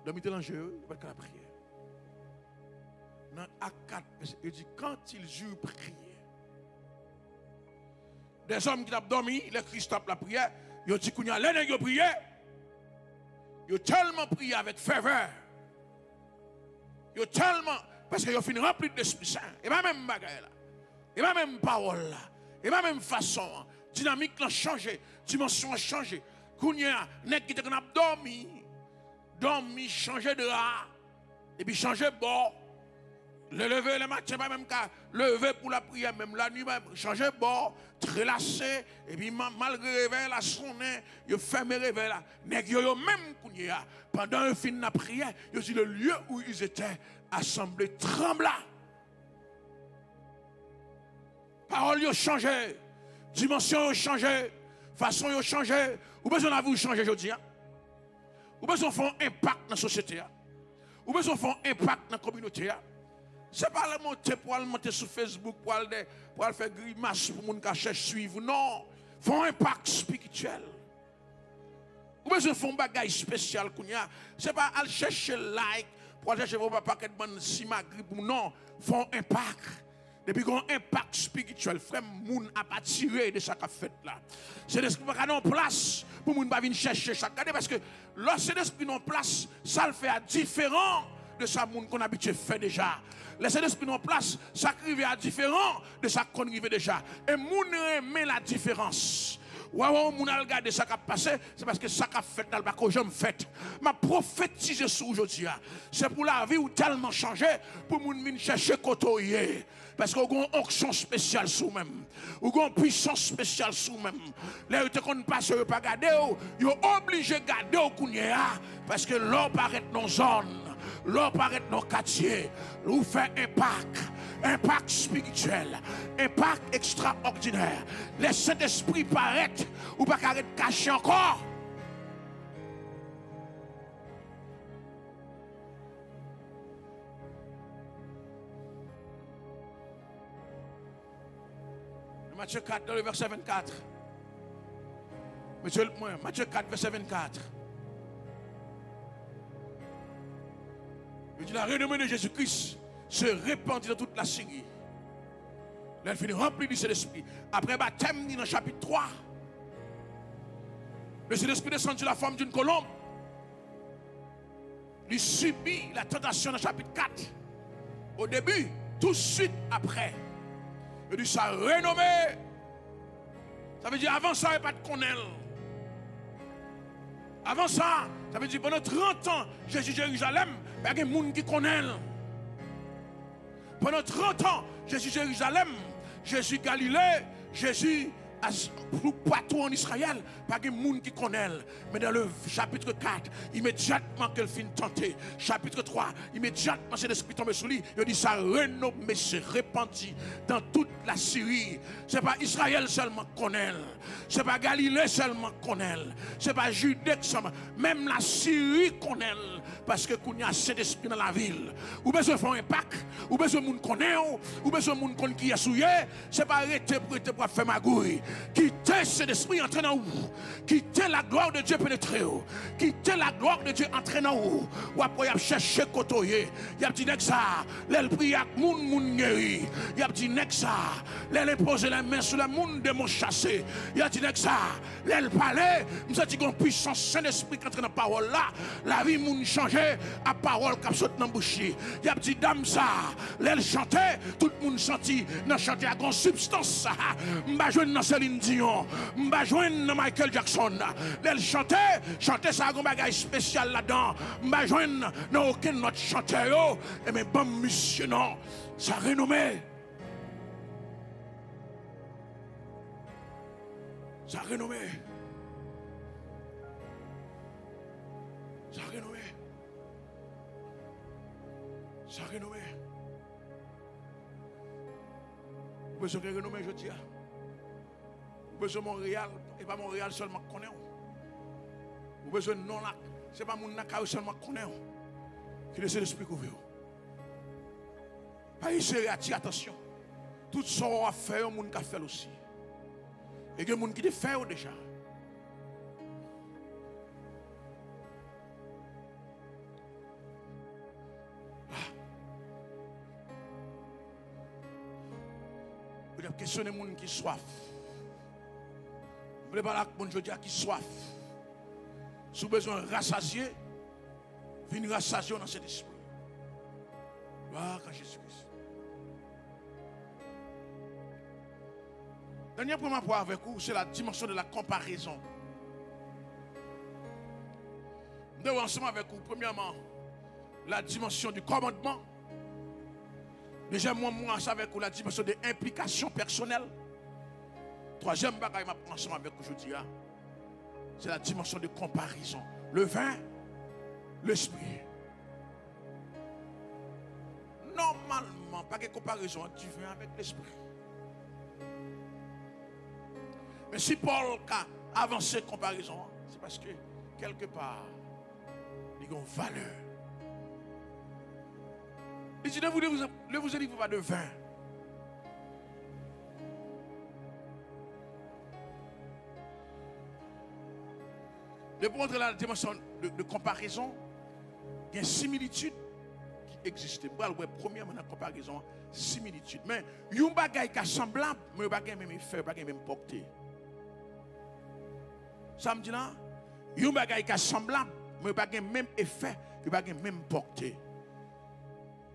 dans Michel-Angelo, pas capable de prier. Dans Actes 4, il dit quand ils eurent prié, des hommes qui ont dormi, le Christ a la prière, ils ont dit qu'on y a l'air de prier. Ils ont tellement prié avec ferveur. Ils ont tellement, parce qu'ils ont fini rempli de l'Esprit Saint. Et pas même bagaille là. Et pas même parole là. Et pas même façon. Dynamique a changé. Dimension a changé. Kounya, net qui était dormi, changé de là. Et puis changé de bord. Le lever le matin, pas même qu'à lever pour la prière, même la nuit, même changer de bord, relâché, et puis malgré réveil, la sonne, il ferme réveil là. Nèg yo même pendant un fin de la prière, il dit le lieu où ils étaient assemblés trembla. Parole ont changé, dimension ont changé, façon ont changé. Ou besoin de vous changer aujourd'hui. Ou besoin de faire un impact dans la société. Ou besoin de faire un impact dans la communauté. Ce n'est pas le monter pour aller monter sur Facebook, pour aller faire grimace pour les gens qui cherchent suivre. Non. Font un impact spirituel. Ou besoin de faire un bagage spécial. Ce n'est pas aller chercher like, pour aller chercher vos paquets de bonnes si magri. Non. Font un impact. Depuis qu'on a un impact spirituel, frère, moun a pas tiré de ça qu'a fait là. C'est l'esprit qui a en place pour moun pas venir chercher chaque année. Parce que lorsque l'esprit en place, ça le fait à différent de ça qu'on a habitué faire déjà. Laissez l'esprit en place, ça arrive à différent de ça qu'on arrive déjà. Et moun aime la différence. Ou avant, mon a regardé ça qui a passé, c'est parce que ça qui a fait dans le bac, je me fait. Ma prophétise sur aujourd'hui, c'est pour la vie où tellement changé, pour mon venir chercher côtoyer. Parce qu'on a une onction spéciale sous même. Ou une puissance spéciale sous même. Là, vous ne passe pas garder, vous êtes obligé de garder au Kounia. Parce que l'eau paraît dans zone, l'eau paraît dans quartier, vous fait impact spirituel, impact extraordinaire. Les Saint-Esprit paraît ou pas carré caché encore. Matthieu 4, dans le verset 24. Matthieu 4, verset 24. Il dit la renommée de Jésus-Christ se répandit dans toute la Syrie. Là, il finit rempli du Saint-Esprit. Après baptême, dans le chapitre 3, le Saint-Esprit descend sur la forme d'une colombe. Il subit la tentation dans le chapitre 4. Au début, tout de suite après. Il dit sa renommée. Ça veut dire avant ça, il n'y a pas de connaître. Avant ça, ça veut dire pendant 30 ans, Jésus Jérusalem, il y a des gens qui connaissent. Pendant 30 ans, Jésus Jérusalem, Jésus Galilée, Jésus partout en Israël, pas de gens qui connaissent. Mais dans le chapitre 4, immédiatement qu'elle finit tenter. Chapitre 3, immédiatement c'est l'Esprit tombé sur lui. Il dit ça renommé se répandit dans toute la Syrie. Ce n'est pas Israël seulement qui connaît. Ce n'est pas Galilée seulement qui connaît. Ce n'est pas Judée seulement. Même la Syrie connaît. Parce que il y a assez d'esprit dans la ville. Ou besoin de faire un impact, ou besoin de monde connaître, ou besoin de monde qui est souillé. Ce n'est pas arrêter pour faire magouille. Quittez cet esprit entré dans vous. Quittez la gloire de Dieu pénétrer. Quittez la gloire de Dieu entrer dans vous. Ou après, il a cherché côtoyer. Il a dit ça. L'elle prie à moun guéri. Il a dit ça. L'elle pose les mains sur le monde de mon chassé. Il a dit ça. L'elle parlait. Nous avons dit qu'on puissance Saint-Esprit qui entre dans la parole là. La vie moun changé. À parole qui saute dans la bouche. Il a dit dame ça. L'elle chantait. Tout le monde sentit. Dans chanter à grande substance. M'a joué dans Céline Dion. M'a joué dans Michael Jackson. L'elle chantait. Chantait ça à un bagage spécial là-dedans. M'a joué dans aucun autre chanteur. Et mais bon monsieur non. Ça renommé. Ça renommé. Ça renommé. Ça renommé. Vous besoin de renommé, je dis. Vous besoin de Montréal, et pas Montréal seulement qu'on connaît. Vous besoin de non là, c'est pas mon nakao seulement qu'on connaît. Qui laisse l'esprit couvrir. Pas essayer à attention. Tout ce qu'on a fait, il y a des gens qui ont fait aussi. Et il y a des gens qui ont fait déjà. Vous avez questionné les gens qui soif. Vous voulez parler avec les gens qui soif. Si vous avez besoin de rassasier, venez rassasier dans cet esprit. Gloire à Jésus-Christ. Dernier point pour avec vous, c'est la dimension de la comparaison. Nous devons ensemble avec vous, premièrement, la dimension du commandement. Deuxièmement, moi, avec vous, la dimension de l'implication personnelle. Troisième bagaille, je prends ensemble avec vous aujourd'hui, c'est la dimension de comparaison. Le vin, l'esprit. Normalement, pas de comparaison du vin avec l'esprit. Mais si Paul a avancé comparaison, c'est parce que quelque part, il y a une valeur. Il dit, ne vous élivrez pas de vin. De pour entrer dans la dimension de comparaison, il y a une similitude qui existe. Premièrement, la comparaison, similitude. Mais il y a un bagage qui est semblable, mais il n'y a pas même effet, il n'y a pas même portée. Ça me dit là, il y a un bagage qui est semblable, mais il n'y a pas même effet, il n'y a pas même portée.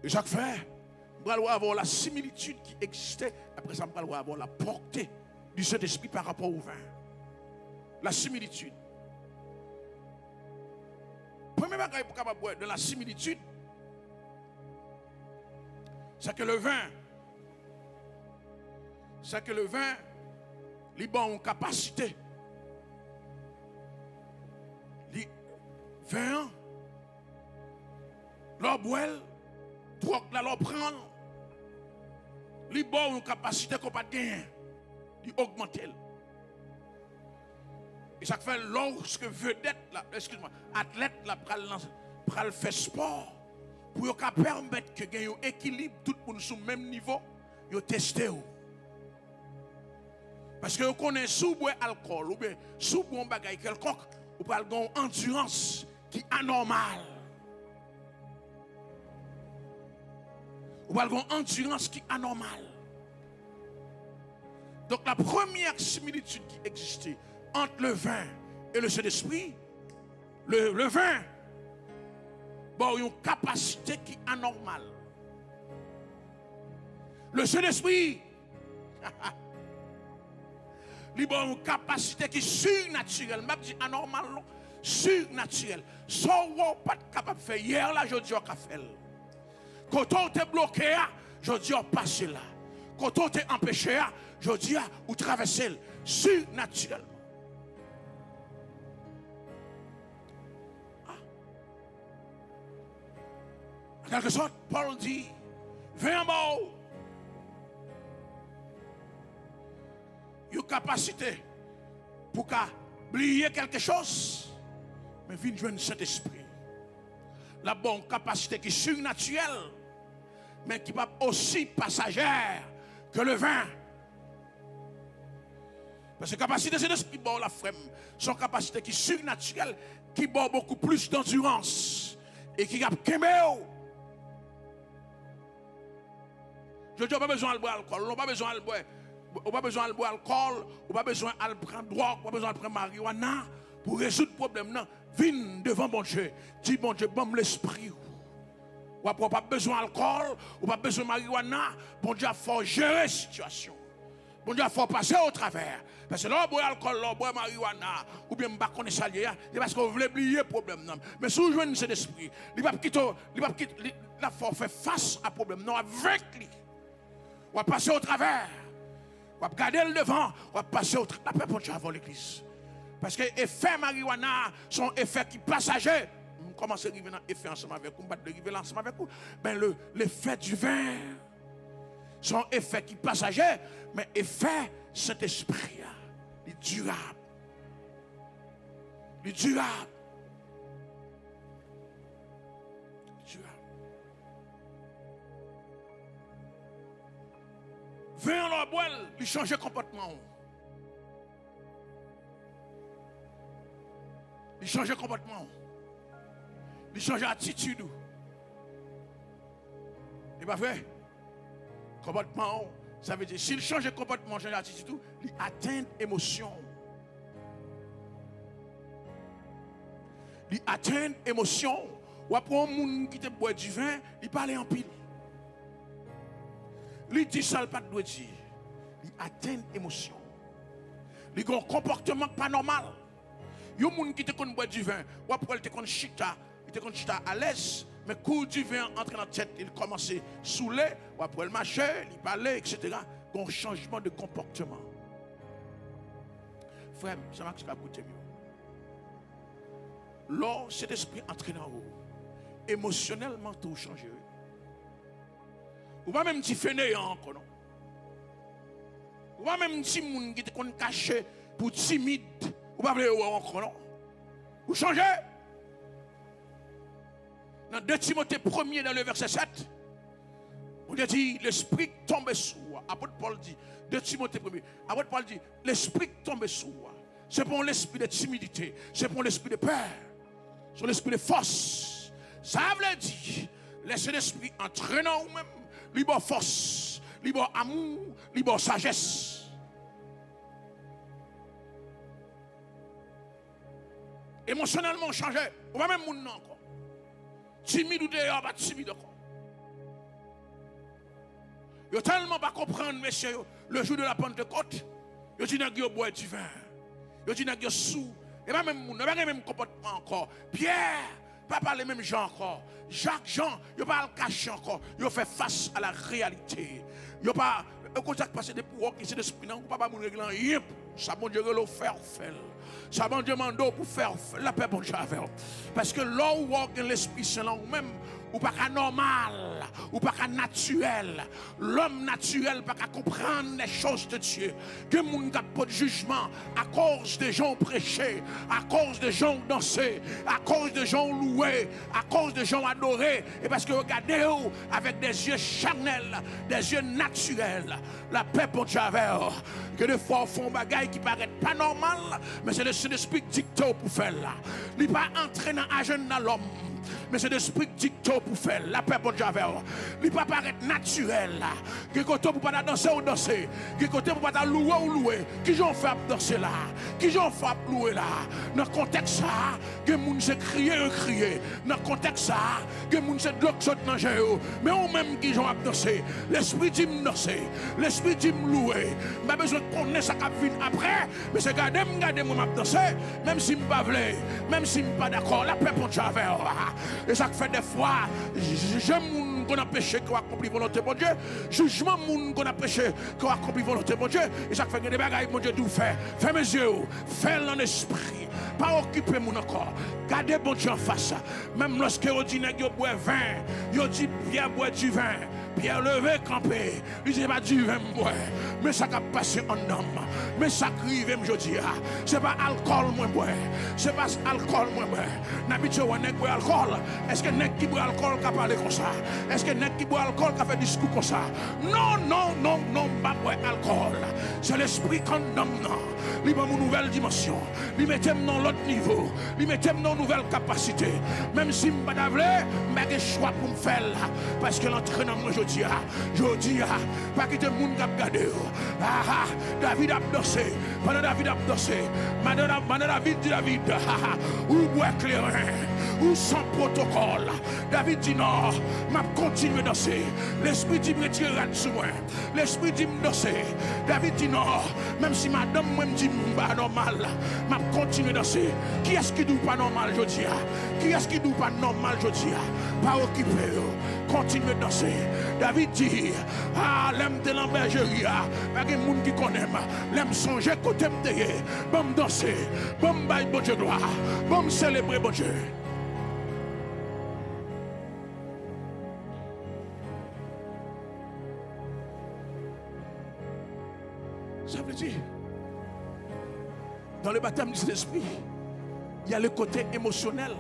Et chaque fois, nous allons avoir la similitude qui existait, après ça, nous allons avoir la portée du Saint-Esprit par rapport au vin. La similitude. Premier bagage pour capable boire de la similitude, c'est que le vin, il a une capacité. Le vin, l'or boire, drogue là, l'or prendre, il a une capacité qu'on pas gagner, il augmente. Et ça fait lorsque vedette, excuse-moi, athlète pral faire sport, pour permettre que gagne un équilibre, tout le monde sur le même niveau, yo tester. Parce que vous connaissez sous boire alcool ou bien sous boire un bagage quelconque, vous parlez d'une endurance qui est anormale. Vous parlez d'une endurance qui est anormale. Donc la première similitude qui existait entre le vin et le Saint-Esprit, le vin, bon, il y a une capacité qui est anormale. Le Saint-Esprit, il a une capacité qui est surnaturelle. Je dis anormal, non? Surnaturelle. Ce qu'on pas capable de faire hier, là, je dis qu'on a fait. Quand on est bloqué, je dis qu'on passe là. Quand on est empêché, je dis qu'on traverse surnaturellement. En quelque sorte, Paul dit, viens en bas. Une capacité pour oublier quelque chose, mais viens joindre cet esprit. La bonne capacité qui est surnaturelle, mais qui va aussi passagère que le vin. Parce que la capacité, c'est l'esprit, bon, la frème, son capacité qui est surnaturelle, qui a beaucoup plus d'endurance et qui a quémé. Je dis, on n'a pas besoin de boire alcool, on n'a pas besoin de boire. On n'a pas besoin de boire alcool, on n'a pas besoin de prendre drogue, on n'a pas besoin de prendre marijuana pour résoudre le problème. Non, viens devant mon Dieu. Dis, mon Dieu, bon l'esprit. On n'a pas besoin d'alcool, on n'a pas besoin de marijuana. Bon Dieu, il faut gérer la situation. Bon Dieu, il faut passer au travers. Parce que là, on boit alcool, là, on boit marijuana, ou bien on ne connaît pas ça, c'est parce qu'on veut oublier le problème. Non. Mais si vous jouez cet esprit, il va quitter, il faut faire face à problème. Non, avec lui. On va passer au travers. On va garder le devant, on va passer au travers. La paix pour Dieu avant l'église. Parce que l'effet marijuana, son effet qui est passager. On commence à arriver dans l'effet ensemble avec vous, on va arriver ensemble avec vous. Ben l'effet du vin, son effet qui est passager, mais l'effet cet esprit, il est durable. Il est durable. Vin la boîte, il change de comportement. Il change de comportement. Il change d'attitude. C'est pas vrai? Comportement, ça veut dire, s'il change de comportement, change d'attitude, il atteint l'émotion. Il atteint l'émotion. Ou après un monde qui te boit du vin, il parle en pile. Il dit ça, il pas de dire. Il atteint l'émotion. Il a un comportement pas normal. Il y a des gens qui te connaissent boire du vin, ou après il te connaît chita, à l'aise, mais coup du vin entre dans la tête, il commence à saouler, ou après il marche, il parle, etc. Il y a un changement de comportement. Frère, ça m'a écouté mieux. Lorsque cet esprit entre dans vous, émotionnellement tout change. Ou pas même si fainéant encore non. Ou pas même si moun qui te kon caché pour timide. Ou pas vle encore non. Vous changez. Dans 2 Timothée 1er dans le verset 7, on dit l'esprit tombe sur moi. Apôtre Paul dit 2 Timothée 1er. Apôtre Paul dit l'esprit tombe sur moi. C'est pour l'esprit de timidité, c'est pour l'esprit de peur, c'est l'esprit de force. Ça veut dire laissez l'esprit entrer dans vous-même. Libre force, libre amour, libre sagesse. Émotionnellement changé. On va même moun nan encore. Timide ou dehors, pas timide encore. Yo tellement pas comprendre, messieurs, le jour de la Pentecôte, yo dit que yo boit du vin. Yo dit nèg yo sous. Et pas même moun, pas même comportement encore. Pierre, pas parler même Jean encore. Jacques, Jean, yo pas le cacher encore. Yo fait face à la réalité. Yo pas contact passer des pour qui c'est de l'esprit non pas moun régler rien. Ça bon Dieu le faire. Ça bon Dieu mando pour faire la paix bon Dieu avec. Parce que là où l'esprit saint là ou même ou pas normal, ou pas naturel. L'homme naturel pas comprendre les choses de Dieu. Que moun n'a pas de jugement à cause des gens prêchés, à cause des gens dansés, à cause des gens loués, à cause des gens adorés. Et parce que regardez-vous avec des yeux charnels, des yeux naturels, la paix pour Dieu avec. Que des fois font bagaille qui paraît pas normal, mais c'est le Saint-Esprit qui dicte pour faire là. Il n'est pas entré dans l'agenda de l'homme. Mais c'est l'esprit qui dicte pour faire la paix pour Dieu. Il ne peut pas paraître naturel. Qui côté pour pas danser ou danser. Qui côté pour pas louer ou louer. Qui j'en fait danser là. Qui j'en fait louer là. Dans le contexte ça, que moun se crier. Dans le contexte ça, que moun se bloquer saute dans jeu. Mais on même qui j'en fait danser. L'esprit dit me danser. L'esprit dit me louer. Pas besoin de connaître ça qui vient après. Mais c'est garder moi danser. Même si je ne pas même si je ne pas d'accord. La paix pour Dieu. Et ça fait des fois, j'aime qu'on a péché qu'on accomplit volonté de Dieu. Jugement qu'on a péché qu'on accomplit volonté de Dieu. Et ça fait des bagailles mon Dieu tout fait. Fais mes yeux, fais en esprit. Pas occuper mon corps. Gardez bon Dieu en face. Même lorsque vous dites que vous boivez vin, vous dites Pierre boit du vin. Pierre levé, campé. Il dit pas du vin boire. Mais ça a passé en homme. Mais ça crive, je dis. C'est pas alcool moins boire. C'est pas alcool moins boire. N'habitude on n'est pas alcool. Est-ce que n'est qui boit alcool qui parle comme ça? Est-ce que n'est qui boit alcool qui fait discours comme ça? Non, pas boire alcool. C'est l'esprit qu'on donne. Il va une nouvelle dimension. Il met dans l'autre niveau. Il met dans une nouvelle capacité. Même si je ne suis pas d'avoir, je vais choix pour me faire. Parce que l'entraînement, je dis, pas que tout le monde a regardé. David a dansé. Pendant David a dansé. Maintenant David dit David, ou bois clairin, ou sans protocole. David dit non, je continue à danser. L'esprit dit me retirer sur moi. L'esprit dit me danser. David dit non, même si madame moi me dit pas normal, je continue à danser. Qui est-ce qui dit pas normal, je dis? Qui est-ce qui dit pas normal, je dis? Pas occupé, continue à danser. David dit, l'aime de l'embergerie, pas de monde qui connaît, l'aime songer côté me bon danser, bon bail bon Dieu gloire, bon célébrer bon Dieu. Ça veut dire, dans le baptême de l'esprit, il y a le côté émotionnel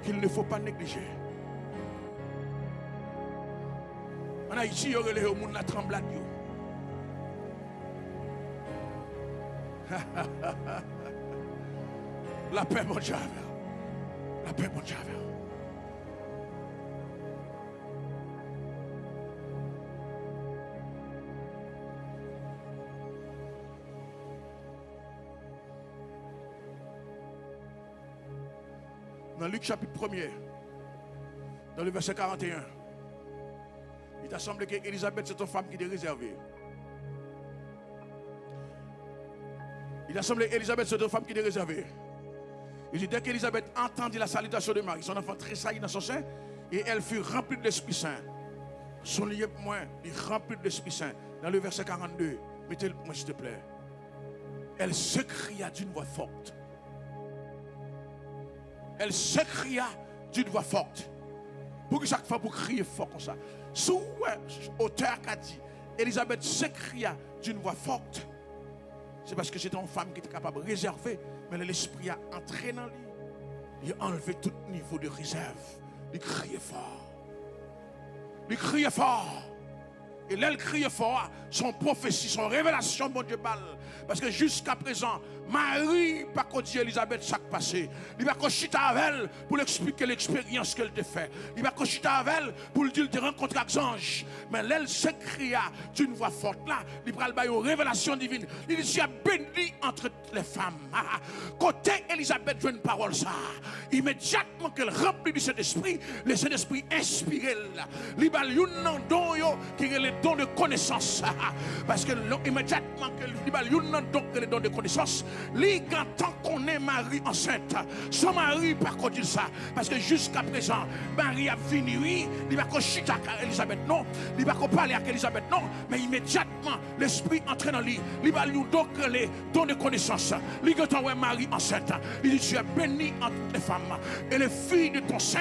qu'il ne faut pas négliger. En Haïti, il y aurait les gens qui tremblent. La paix, mon Dieu. La paix, mon Dieu. Dans Luc chapitre 1er, dans le verset 41, il t'a semblé qu'Élisabeth c'est une femme qui est réservée. Il a semblé qu'Élisabeth c'est une femme qui est réservée. Il dit dès qu'Élisabeth entendit la salutation de Marie, son enfant tressaillit dans son sein et elle fut remplie de l'Esprit Saint. Son lieu pour moi, il est rempli de l'Esprit Saint. Dans le verset 42, mettez-le moi s'il te plaît. Elle s'écria d'une voix forte. Elle s'écria d'une voix forte. Pour que chaque fois pour crier fort comme ça. Sous auteur qu'a dit, Élisabeth s'écria d'une voix forte. C'est parce que c'était une femme qui était capable de réserver, mais l'esprit a entré dans lui. Il a enlevé tout niveau de réserve. Il criait fort. Il criait fort. Et là, il criait fort, son prophétie, son révélation, mon Dieu, balle. Parce que jusqu'à présent, Marie, pas qu'on dit Elisabeth, ça qui passé. Il va qu'on chita avec elle pour lui expliquer l'expérience qu'elle te fait. Il va qu'on chita avec elle pour lui dire qu'il te rencontre avec ange. Mais elle s'écria d'une voix forte là. Il va lui une révélation divine. Il dit, tu es béni entre les femmes. Côté Elisabeth, je une parole ça. Immédiatement qu'elle remplit de cet esprit, le Saint-Esprit inspiré. Il va lui un don qui est le don de connaissance. Parce que immédiatement que le don de connaissance, quand on est Marie enceinte, son mari par contre dit ça. Parce que jusqu'à présent, Marie a fini, oui, il va pas chiter à Elisabeth, non, il va pas parler à Elisabeth, non, mais immédiatement l'esprit entre dans lui, il va lui donc les dons de connaissance. Il quand on est Marie enceinte, il dit tu es bénie entre les femmes et le fils de ton sein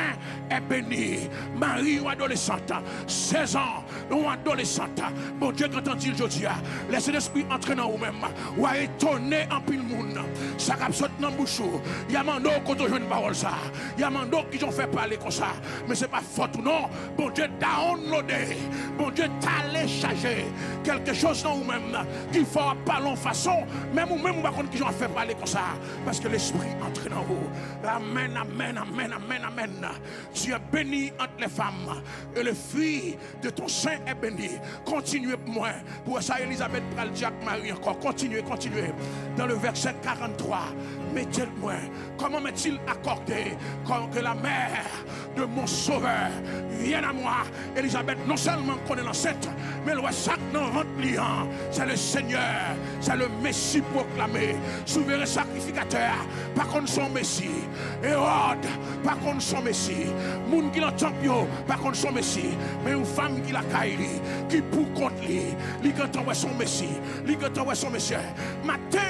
est béni. Marie ou adolescente, 16 ans, ou adolescente, bon Dieu quand on dit aujourd'hui, laissez l'esprit entrer dans vous-même, ou à étonner en pile monde, ça cap saute dans bouche. Il y a mando quand on joue une parole ça, il y a mando qui ont fait parler comme ça, mais c'est pas faute ou non, bon Dieu downloadé, bon Dieu t'a chargé quelque chose dans vous-même qu'il faut pas en façon, même ou même qui ont fait parler comme ça, parce que l'esprit entre dans vous. Amen, amen, amen, amen, amen. Tu es béni entre les femmes et le fils de ton sein est béni. Continuez pour moi. Pour ça, Elisabeth pral Jacques Marie encore. Continuez, continuez. Dans le verset 43, mettez-moi. Comment m'est-il accordé que la mère de mon sauveur vienne à moi? Elisabeth non seulement connaît l'enceinte, mais le sac dans ventre liant. C'est le Seigneur, c'est le Messie proclamé. Souverain sacrificateur, par contre son Messie. Hérode, par contre son Messie. Moun qui l'entend, par contre son Messie. Mais une femme qui l'a caillé, qui pour contre lui, lui quand on voit son Messie, lui quand on voit son Messie. Matin,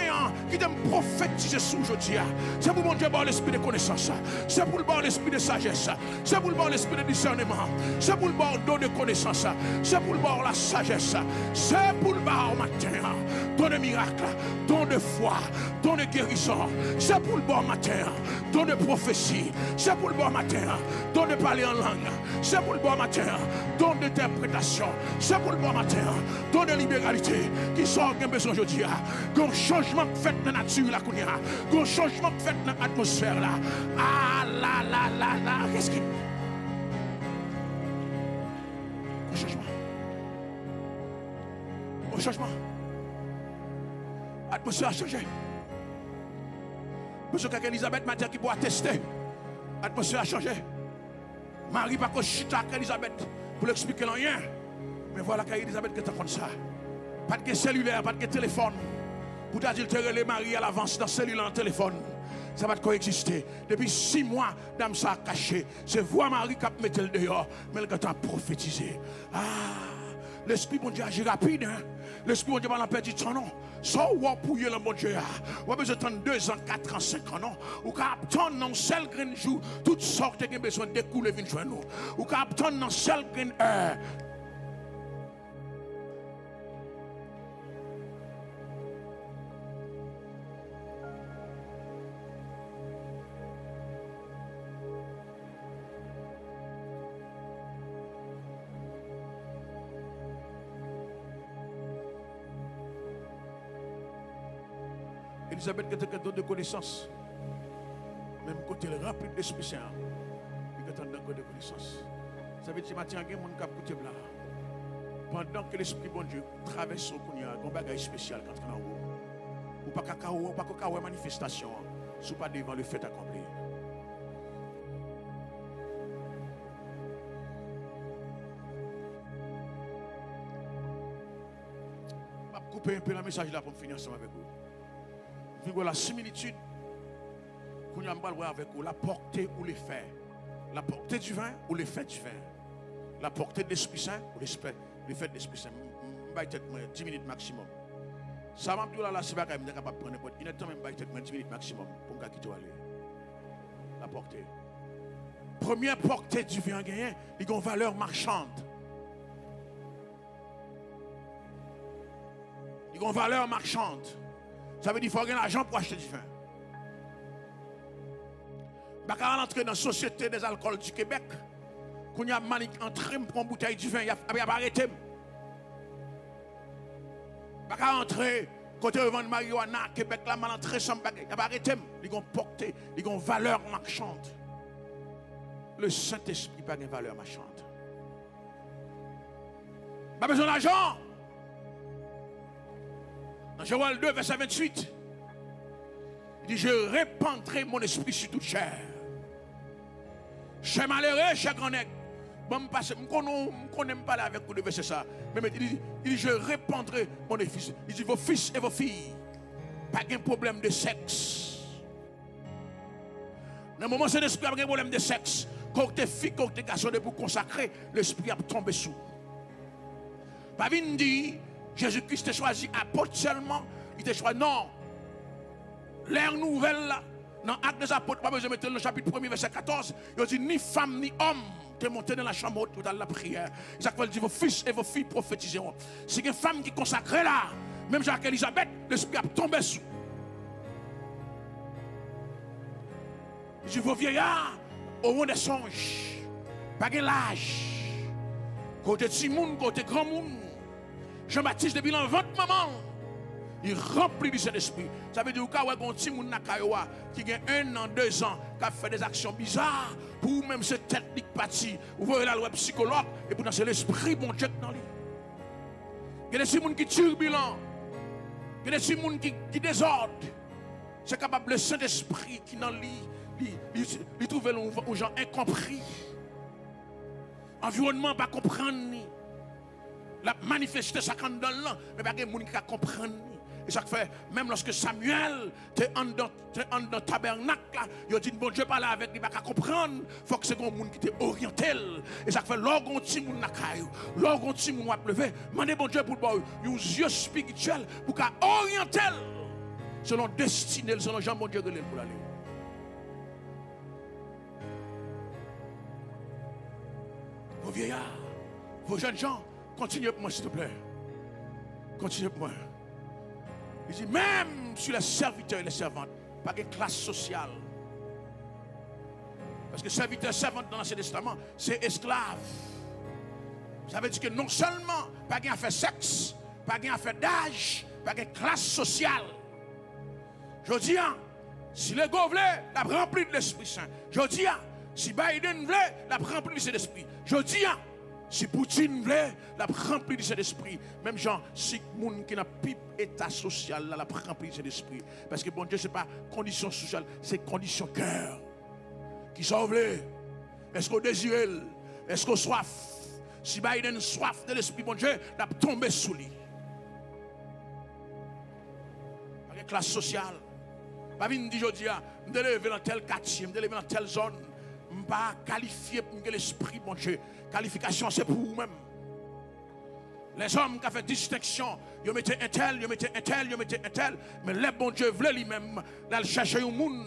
qui t'aime prophétiser sous aujourd'hui. C'est pour mon Dieu, l'esprit de connaissance. C'est pour le bon l'esprit de sagesse. C'est pour le bon l'esprit de discernement. C'est pour le bon don de connaissance. C'est pour le bon la sagesse. C'est pour le bon matin. Don de miracle, don de foi, don de guérison. C'est pour le bon matin. Don de prophétie. C'est pour le bon matin. Don de parler en langue. C'est pour le bon matin. Don d'interprétation. C'est pour le bon matin. Don de libéralité. Qui sort d'un besoin aujourd'hui. Un changement fait dans la nature là. Un changement fait dans l'atmosphère là. Ah là là là là. Qu'est-ce qui. Un changement. Un changement. L'atmosphère a changé. Monsieur qu'Elisabeth m'a dit qu'il pourra tester. L'atmosphère a changé. Marie pas chita qu'Elisabeth pour l'expliquer rien. Mais voilà qu'Elisabeth qui est comme ça. Pas de cellulaire, pas de téléphone. Pour dire que les maris à l'avance dans cellulaire en téléphone. Ça va coexister. Depuis 6 mois, dame ça a caché. C'est voix Marie qui a mis le dehors. Mais elle a prophétisé. Ah, l'esprit bon Dieu agit rapide. Hein? L'esprit bon Dieu va perdre du temps, non? Sans ou pour le bon Dieu. Ou a besoin de 2 ans, 4 ans, 5 ans, non? Ou qu'à attendre dans seul grain jour, toutes sortes de besoin de découler vin joindre nous. Ou qu'à attendre dans seul grain heure. Elisabeth qui est un don de connaissance. Même côté le rempli de l'Esprit Saint, il est un don de connaissance. Ça veut dire que matin, il y a des gens qui écoutent là. Pendant que l'Esprit bon Dieu traverse son cognac, il y a un bagage spécial quand on est en haut. Ou pas qu'à manifestation, sous pas devant le fait accompli. Je vais couper un peu le message là pour finir ensemble avec vous. La similitude qu'on a voir avec vous, la portée ou l'effet. La portée du vin ou l'effet du vin. La portée de l'Esprit Saint ou l'effet de l'Esprit Saint. Je vais peut-être 10 minutes maximum. Ça m'a dit là, c'est pas capable de prendre une heure, même 10 minutes maximum pour me quitter aller. La portée. Première portée du vin gagné, il y a une valeur marchande. Il y a une valeur marchande. Ça veut dire qu'il faut avoir l'argent pour acheter du vin. Quand on entre dans la société des alcools du Québec, quand on a entré pour une bouteille de vin, il a arrêté. Quand on entre, quand on vend marijuana, Québec, là, on entré sans baguette, il a arrêté. Ils ont porté, ils ont valeur marchande. Le Saint-Esprit n'a pas de valeur marchande. Pas besoin d'argent. Dans Joël 2, verset 28, il dit, je répandrai mon esprit sur toute chair. Cher malheureux, cher grand nègre, Bon, je connais pas avec vous de verset ça. Mais il dit, je répandrai mon fils. Il dit, vos fils et vos filles, pas de problème de sexe. Dans le moment où c'est l'esprit a un problème de sexe, quand tu es fille, quand tu es garçon, pour consacrer, l'esprit a tombé sous. Pas venir dire, Jésus-Christ t'a choisi apôtre seulement, il t'a choisi, non. L'ère nouvelle, là, dans l'acte des apôtres, pas besoin de mettre le chapitre 1er, verset 14, il dit, ni femme, ni homme, t'es monté dans la chambre haute, dans la prière. Jacques dit, vos fils et vos filles prophétiseront. C'est une femme qui consacre là, même Jacques-Élisabeth, l'esprit a tombé sous. Il dit, vos vieillards auront des songes, pas de l'âge. Côté petit monde, côté grand monde. Jean-Baptiste, depuis l'an 20 maman, il remplit du Saint-Esprit. Ça veut dire qu'il y a un petit monde qui a 1 an, 2 ans, qui a fait des actions bizarres, pour même cette technique partie. Vous voyez la loi psychologue, et pourtant c'est l'esprit bon Dieu dans lui. Il y a des gens qui turbulents, il y a des gens qui désordent. C'est capable le Saint-Esprit qui dans lui. Il trouve les gens incompris. Environnement pas comprendre. La manifester ça quand dans l'an, mais pas de gens qui comprendre. Et ça fait, même lorsque Samuel était en dans tabernacle, il dit bon Dieu parle avec lui, il ne peut pas comprendre. Il faut que c'est un monde qui était orienté. Et ça fait, lorsqu'on petit monde n'a pas lorsqu'on petit monde va lever, demandez bon Dieu pour un yeux spirituel pour qu'il oriente selon destinée, selon Jean bon Dieu de pour aller. Vos vieillards, vos jeunes gens, continuez pour moi s'il te plaît. Continuez pour moi. Il dit même sur les serviteurs et les servantes, pas de classe sociale. Parce que serviteur et servante dans l'Ancien Testament, c'est esclave. Ça veut dire que non seulement pas de affaire sexe, pas de affaire d'âge, pas de classe sociale. Je dis, si le gars voulait, la rempli de l'Esprit Saint. Je dis, si Biden voulait, la rempli de cet esprit. Je dis, si Poutine voulait, la rempli de cet esprit. Même genre, si moun qui n'a pas état social, la rempli de cet esprit. Parce que bon Dieu, ce n'est pas condition sociale, c'est condition cœur. Qui s'en voulait? Est-ce qu'on désire? Est-ce qu'on soif? Si Biden soif de l'esprit, bon Dieu, la tombe sous lui. Pas de classe sociale. Pas venir dire, je dis, je vais lever dans tel quartier, je vais lever dans telle zone. Je ne vais pas qualifier pour l'esprit, mon Dieu. Qualification, c'est pour vous-même. Les hommes qui ont fait distinction, ils mettaient un tel, ils mettaient un tel, ils mettaient un tel. Mais les bon Dieu voulait lui-même d'aller chercher un monde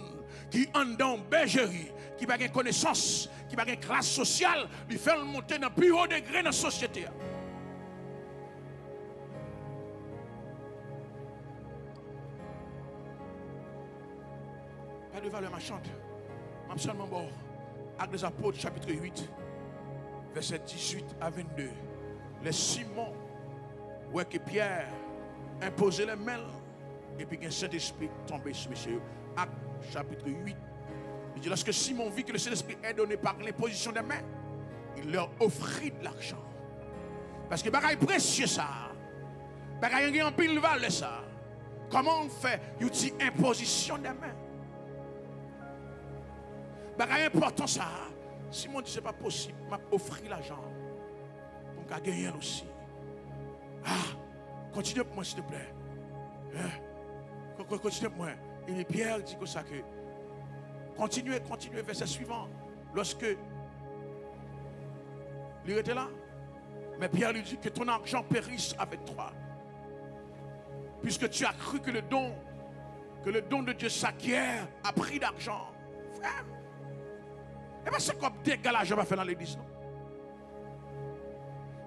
qui en dans bergerie, qui n'a pas de connaissance, qui n'a pas de classe sociale, lui faire monter dans le plus haut degré dans la société. Pas de valeur marchande. Même seulement bon. Actes des Apôtres, chapitre 8, verset 18 à 22. Les Simon, où est que Pierre imposait les mains, et puis un Saint-Esprit tombé sur monsieur. Actes, chapitre 8. Il dit, lorsque Simon vit que le Saint-Esprit est donné par l'imposition des mains, il leur offrit de l'argent. Parce que bagaille précieux ça. Bagaille en pile valeur ça. Comment on fait une imposition des mains? Bagaille important ça. Simon dit, ce n'est pas possible. M'a offert l'argent. Pour me gagner aussi. Ah, continue pour moi s'il te plaît. Continue pour moi. Et Pierre dit que ça que. Continuez, verset suivant. Lorsque il était là, mais Pierre lui dit que ton argent périsse avec toi. Puisque tu as cru que le don de Dieu s'acquiert à prix d'argent. Frère. Et bien c'est comme dégâts l'argent va faire dans l'église. Non?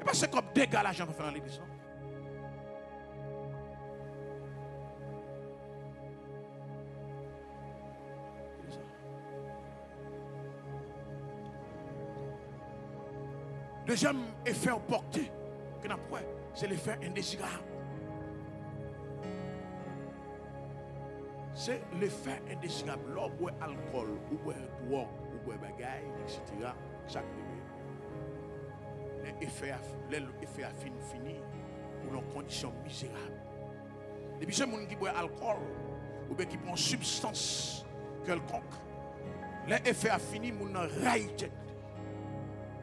Et bien c'est comme dégâts l'argent va faire dans l'église. Non? Deuxième effet emporté que nous avons, c'est l'effet indésirable. C'est l'effet indésirable. L'homme boit alcool, ou boit drogue, ou boit bagaille, etc. Chaque l'effet a fini pour nos conditions misérables. Et puis, c'est les gens qui boit alcool, ou bien qui prend substance quelconque, l'effet a fini, mon raille tête.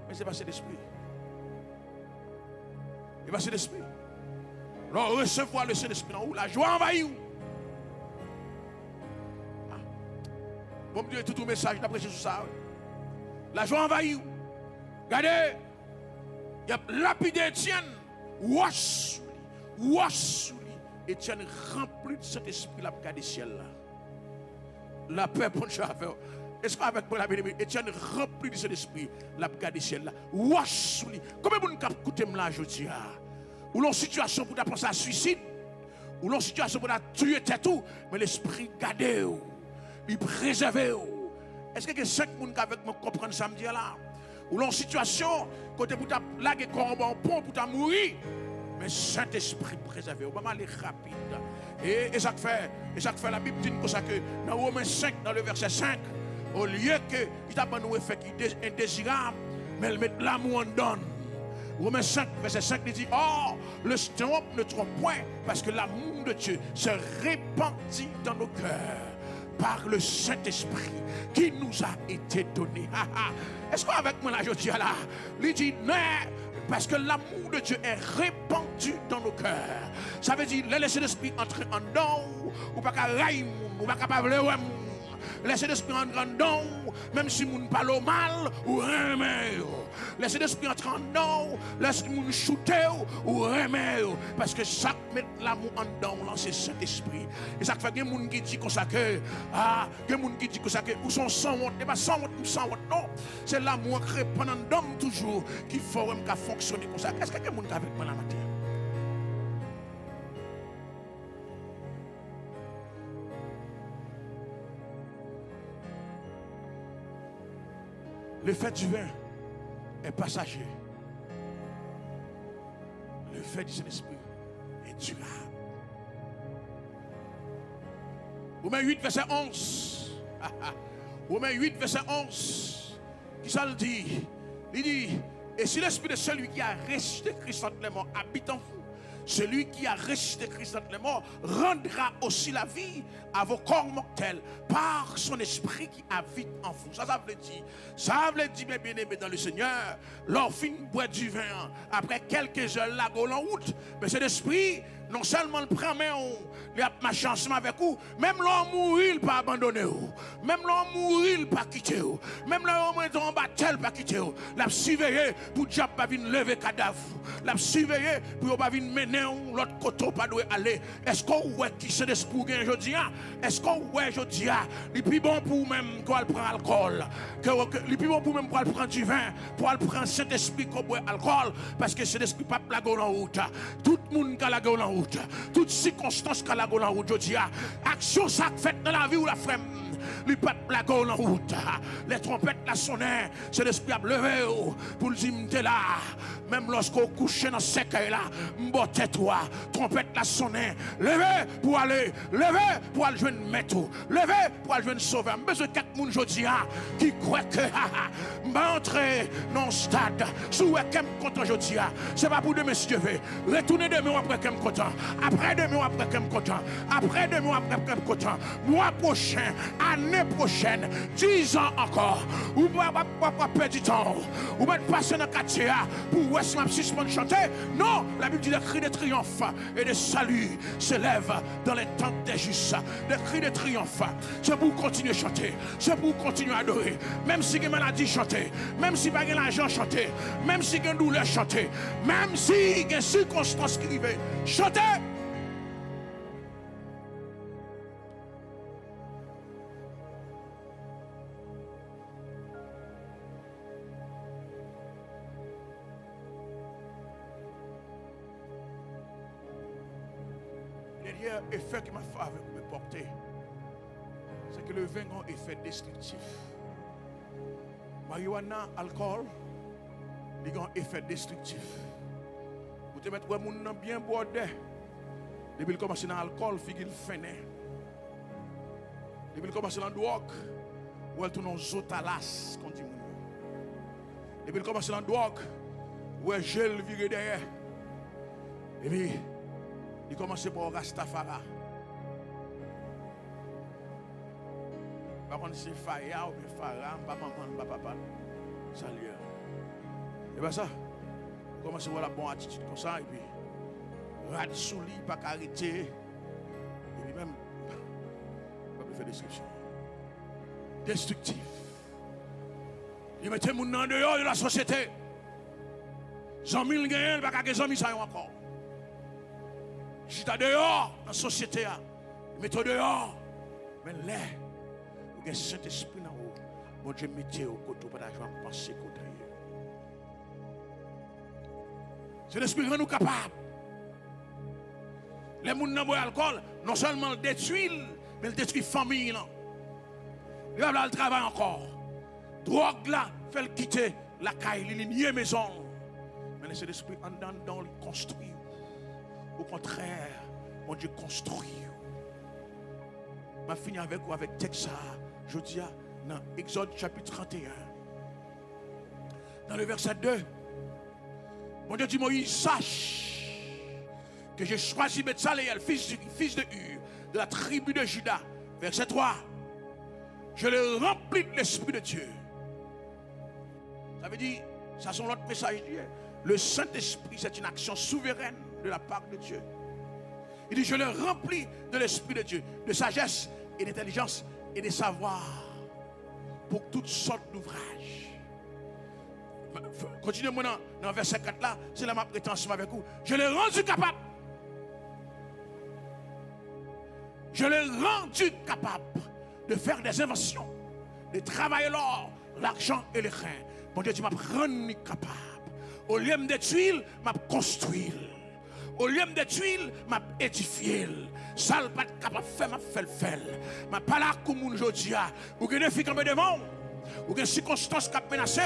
Mais c'est pas cet esprit. C'est pas cet esprit. Alors recevoir le Saint-Esprit en vous, la joie envahit vous. Bon Dieu, tout message, d'après sur ça. La joie envahit vous. Regardez, il y a lapidé Étienne. Wash, Étienne rempli de cet esprit là, regardez ciel là. La paix, bon Dieu, avec. Est-ce qu'avec moi, la bénédiction, Étienne rempli de cet esprit, la regardez ciel là. Wash, combien de gens écoutent là aujourd'hui? Ou l'on situation pour penser à suicide, ou l'on situation pour tuer tout, mais l'esprit gardé, il préserve. Est-ce que 5 personnes avec moi comprennent samedi là? Ou l'on situation, côté pour ta laguer corps pour ta mourir, mais Saint-Esprit préservé. On va aller rapide. Et ça fait la Bible dit comme ça que dans Romains 5, dans le verset 5, au lieu que il t'a pas nous effet qui est indésirable, mais elle met l'amour en donne. Romains 5, verset 5, il dit, oh, le trompe ne trompe point, parce que l'amour de Dieu se répandit dans nos cœurs par le Saint-Esprit qui nous a été donné. Est-ce qu'avec moi là, je dis là, il dit, mais parce que l'amour de Dieu est répandu dans nos cœurs. Ça veut dire, laisser l'esprit entrer en nous, ou pas qu'à railler, ou pas qu'à parler. Laissez l'esprit entrer en nous, même si nous parlons mal ou remet. Laissez l'esprit entrer en nous, laissez-nous shooter ou remet. Parce que chaque met l'amour en nous, c'est cet esprit. Et ça fait que les gens qui disent comme ça que, les gens qui disent comme ça que, ou sont sans honte, et pas sans honte, non. C'est l'amour qui répand en nous toujours, qui faut fonctionner comme ça. Est-ce que les gens qui avec moi la matin? Le fait du vin est passager. Le fait du Saint-Esprit est durable. Romains 8, verset 11. Romains 8, verset 11. Qui ça le dit? Il dit, et si l'esprit de celui qui a ressuscité Christ entre les morts habite en vous, celui qui a ressuscité Christ entre les morts rendra aussi la vie à vos corps mortels par son esprit qui habite en vous. Ça veut dire, mes bien-aimés dans le Seigneur, leur fin boire du vin après quelques heures là, en route, mais cet esprit, non seulement le prend, mais il a marché ensemble avec vous, même l'homme mourir, il pas abandonner vous, même l'homme mourir, il pas quitter vous, même l'homme est en bataille, pas quitter vous, l'a surveillé pour que Diable pas venir lever cadavre, l'a surveillé pour pas venir mener l'autre côté, pas doit aller. Est-ce qu'on voit qui c'est l'esprit aujourd'hui? Est-ce qu'on voit aujourd'hui? Il est plus bon pour même qu'on prend alcool, il est plus bon pour même qu'on prend du vin, pour prendre cet esprit qu'on boit alcool, parce que cet esprit pas la gueule en route. Tout le monde a la gueule en route. Toutes circonstances qu'a la gueule en route aujourd'hui. Action ça fait dans la vie ou la frère. Les pattes la gueule en route. Les trompettes la sonnaient. C'est l'esprit à lever pour le dire t'es là. Même lorsqu'on couche dans ce cercueil là, m'botte toi. Trompette la sonnait. Levez pour aller. Levez pour aller jouer une maître. Levez pour aller jouer une sauveur. Besoin de 4 personnes aujourd'hui qui croient que m'entrer dans le stade. Sous qu'elle me content aujourd'hui. C'est pas pour demain si Dieu veut. Retournez demain après qu'elle me content. Après demain après qu'elle me content. Après demain après qu'elle me content. Mois prochain. Année prochaine, 10 ans encore, ou ne pas perdre du temps, ou pas passer dans le quartier pour West Map 6 de chanter. Non, la Bible dit des cris de triomphe et de salut s'élèvent dans les tentes des justes. Des cris de triomphe, c'est pour continuer à chanter, c'est pour continuer à adorer. Même si il y a maladie, chanter, même si il n'y a pas l'argent, chanter, même si il y a une douleur, chanter, même si il y a des circonstances qui arrivent, chanter. Effet qui m'a fait avec me porter, c'est que le vin a un effet destructif. Marijuana, alcool, il a un effet destructif. Vous te mettez mon bien bordé. Depuis qu'il commence dans l'alcool, il fait. Depuis qu'il commence dans la drogue, où elle tourne aux otalas, qu'on dit. Depuis qu'il commence dans la drogue, où elle gèle viré derrière. Et puis, il commence par Rastafara. Par contre, c'est Faya ou bien Farah, pas maman, pas papa. Salut. Et bien ça, vous commencez à avoir la bonne attitude comme ça, et puis, rad sous lit, pas qu'arrêter, et puis même, pas faire description. Destructif. Il mettait mon nom dehors de la société. 100 000 gagnants, pas qu'à 100 000 ça encore. J'étais dehors dans la société, mettez dehors. Mais là, vous avez Saint-Esprit dans vous. Bon Dieu, mettez au côté pour la penser côté. C'est l'Esprit rend nous capables. Les gens qui ont l'alcool, non seulement le détruit, mais le détruit la famille. Il va le travail encore. Drogue là, fait le quitter la caille, il nie maison. Mais c'est l'Esprit en dedans, il construit. Au contraire, mon Dieu construit. Je vais finir avec vous avec texte. Je dis dans Exode chapitre 31. Dans le verset 2. Mon Dieu dit Moïse, sache que j'ai choisi Betsaleel, fils de Hur, de la tribu de Juda. Verset 3. Je le remplis de l'Esprit de Dieu. Ça veut dire, ça c'est l'autre message d'hier. Le Saint-Esprit, c'est une action souveraine de la part de Dieu. Il dit, je le remplis de l'Esprit de Dieu, de sagesse et d'intelligence et de savoir pour toutes sortes d'ouvrages. Continuez-moi dans verset 4 là, c'est là ma prétention avec vous. Je l'ai rendu capable. Je l'ai rendu capable de faire des inventions, de travailler l'or, l'argent et les reins. Mon Dieu, tu m'as rendu capable. Au lieu de tuiles, m'a construit. Au lieu de tuiles, m'a édifié. Ça n'est pas capable de faire, m'a fait le faire. M'a pas là comme aujourd'hui. Ou que des filles comme des monde. Ou que des circonstances qui ont menacé.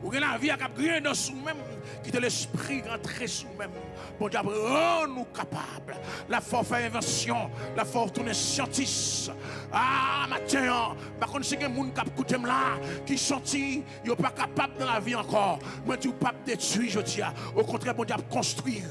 Ou que la vie a grillé dans sous-même. Qui te l'esprit rentrer sous-même. Bon Dieu, rend-nous capables. La force fait invention. La force tourne scientiste. Ah, matin, par contre, c'est que les gens qui écoutent là, qui sont ils ne sont pas capables dans la vie encore. Moi, tu ne pas détruire, je dis. Au contraire, bon Dieu, construire.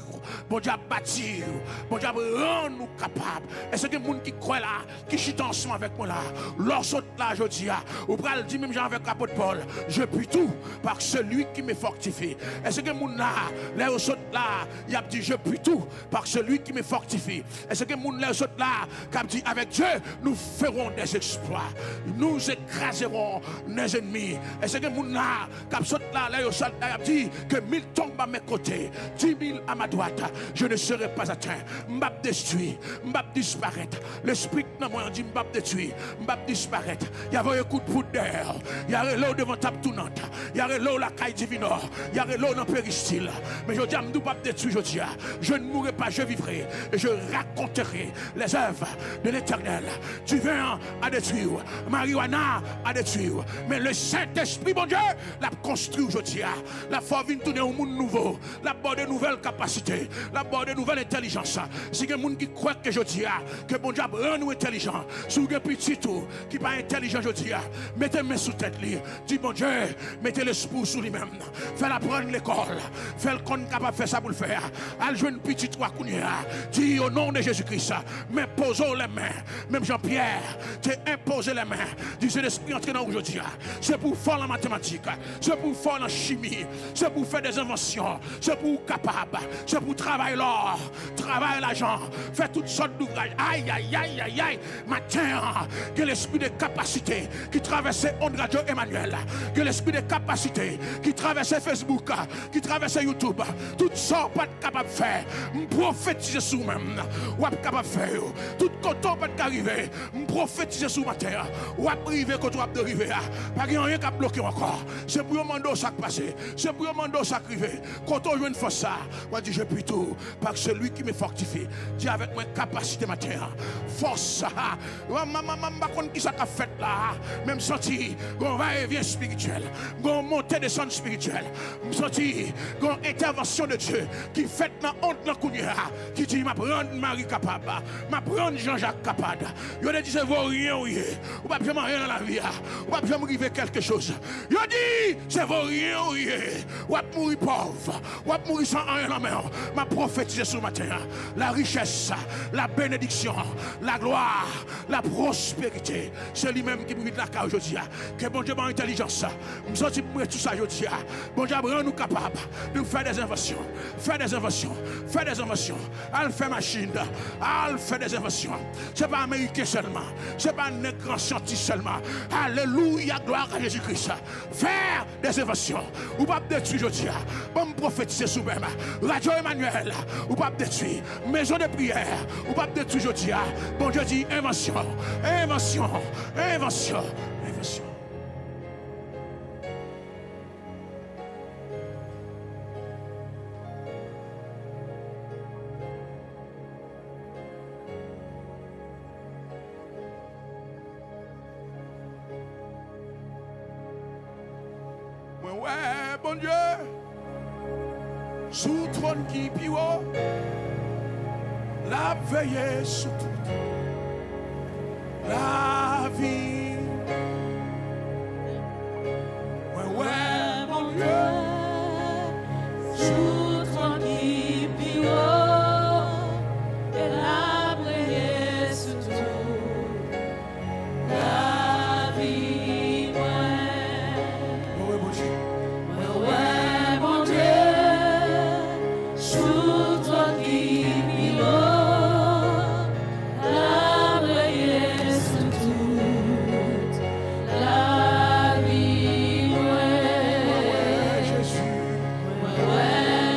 Bon Dieu, bâtir. Bon Dieu, rend-nous capables. Et c'est que les gens qui croient là, qui chutent ensemble avec moi là, lorsque là, je dis, ou pral dit même avec l'apôtre Paul, je puis tout par celui qui me fortifie. Et c'est que les gens là, là, il a dit, je puis tout par celui qui me fortifie. Et c'est que les gens là, qui a dit, avec Dieu, nous ferons des exploits. Nous écraserons nos ennemis. Et c'est que les gens là, qui a dit, que 1000 tombent à mes côtés, 10 000 à ma droite, je ne serai pas atteint. M'bap détruire, m'bap disparaître. L'esprit dans moi dit m'bap détruire, m'bap disparaître. Il y avait un coup de poudre d'air. Il y avait l'eau devant table tournante. Il y avait l'eau la caille divine. Il y avait l'eau dans le péristyle. Mais je dis à m'bap détruire, je dis, je ne mourrai pas, je vivrai. Et je raconterai les œuvres de l'Éternel. Du vin à détruire, marijuana à détruire. Mais le Saint-Esprit, mon Dieu, l'a construit aujourd'hui. La foi vient tourner au monde nouveau. La bonne de nouvelles capacités. La bonne de nouvelle intelligence. Si il y a des gens qui croient que je dis que bon Dieu rend nous intelligents, si vous avez un petit tout qui n'est pas intelligent, je dis, mettez mes sous tête lui. Dis bon Dieu, mettez l'esprit sous lui-même. Faites-la prendre l'école. Faites-le qu'on est capable de faire ça pour le faire. Allez jouer une petite trois counia. Dis au nom de Jésus-Christ, mais posons les mains. Même Jean-Pierre, tu imposé les mains. Dis c'est l'esprit entré dans aujourd'hui. C'est pour faire la mathématique. C'est pour faire la chimie. C'est pour faire des inventions. C'est pour capable. C'est pour travailler l'or, travailler l'argent, faire toutes sortes d'ouvrages. Aïe, aïe, aïe, aïe, aïe. Matin, que l'esprit de capacité qui traversait Onde Radio Emmanuel, que l'esprit de capacité qui traversait Facebook, qui traversait YouTube, tout ça, pas capable de faire. Prophétiser sur même, ou pas capable de faire. Tout coton pas arriver. Prophétiser sur ma terre, ou pas arriver quand tu vas arriver. Pas rien qui a bloqué encore. C'est pour un mandat ça passer. C'est pour un mandat ça arriver. Quand on joue une fois ça, on dit je puis tout par celui qui me fortifie. Dis avec moi capacité matin. Force. Maman, qui ça t'a fait là? Même senti, on va et vient spirituel. On montée descente spirituelle. Senti, on intervention de Dieu qui fait dans honte dans Kounia. Qui dit m'a prendre Marie capable. M'a prendre Jean-Jacques capable. Il a dit c'est rien ou pas jamais rien dans la vie. Ou pas jamais arriver quelque chose. Il a dit c'est rien ou pas mourir pauvre. Ou pas mourir sans rien dans la main. Ma prophétise ce matin. La richesse, la bénédiction, la gloire, la prospérité. C'est lui-même qui brille la carte aujourd'hui. Que que bon Dieu m'a intelligence. Nous sommes tout ça aujourd'hui. Bon Dieu rend nous capables de faire des inventions. Faire des inventions. Faire des inventions. Elle fait machine. Elle fait des inventions. Ce n'est pas américain seulement. Ce n'est pas un grand scientiste seulement. Alléluia, gloire à Jésus-Christ. Faire des inventions. Ou pas détruire aujourd'hui. Bon prophétiser sous même. Radio Emmanuel. Ou pas détruire. Maison de prière. Ou pas détruire aujourd'hui. Bon Dieu dit invention. Invention. Invention. Invention. Ouais, bon Dieu, sous trône qui pio, la veille sous toute la vie. Ouais, mon Dieu, sous trône qui pio, et la veille sous toute la vie. Ouais, mon Dieu. Ouais, mon Dieu, sous toi qui pilo, la veille sous toute la vie. Ouais, Jésus. ouais,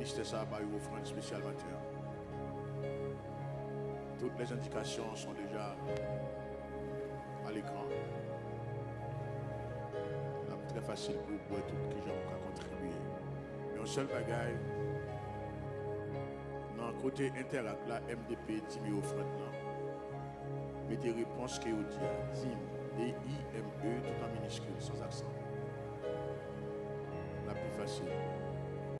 ministère ça va une offrande spéciale matin. Toutes les indications sont déjà à l'écran. C'est très facile pour vous tout qui j'ai contribuer. Mais un seul bagaille, dans le côté interact, la MDP, Timé offrande là. Mettez réponse qui est au dia, DIME, tout en minuscule, sans accent. La plus facile.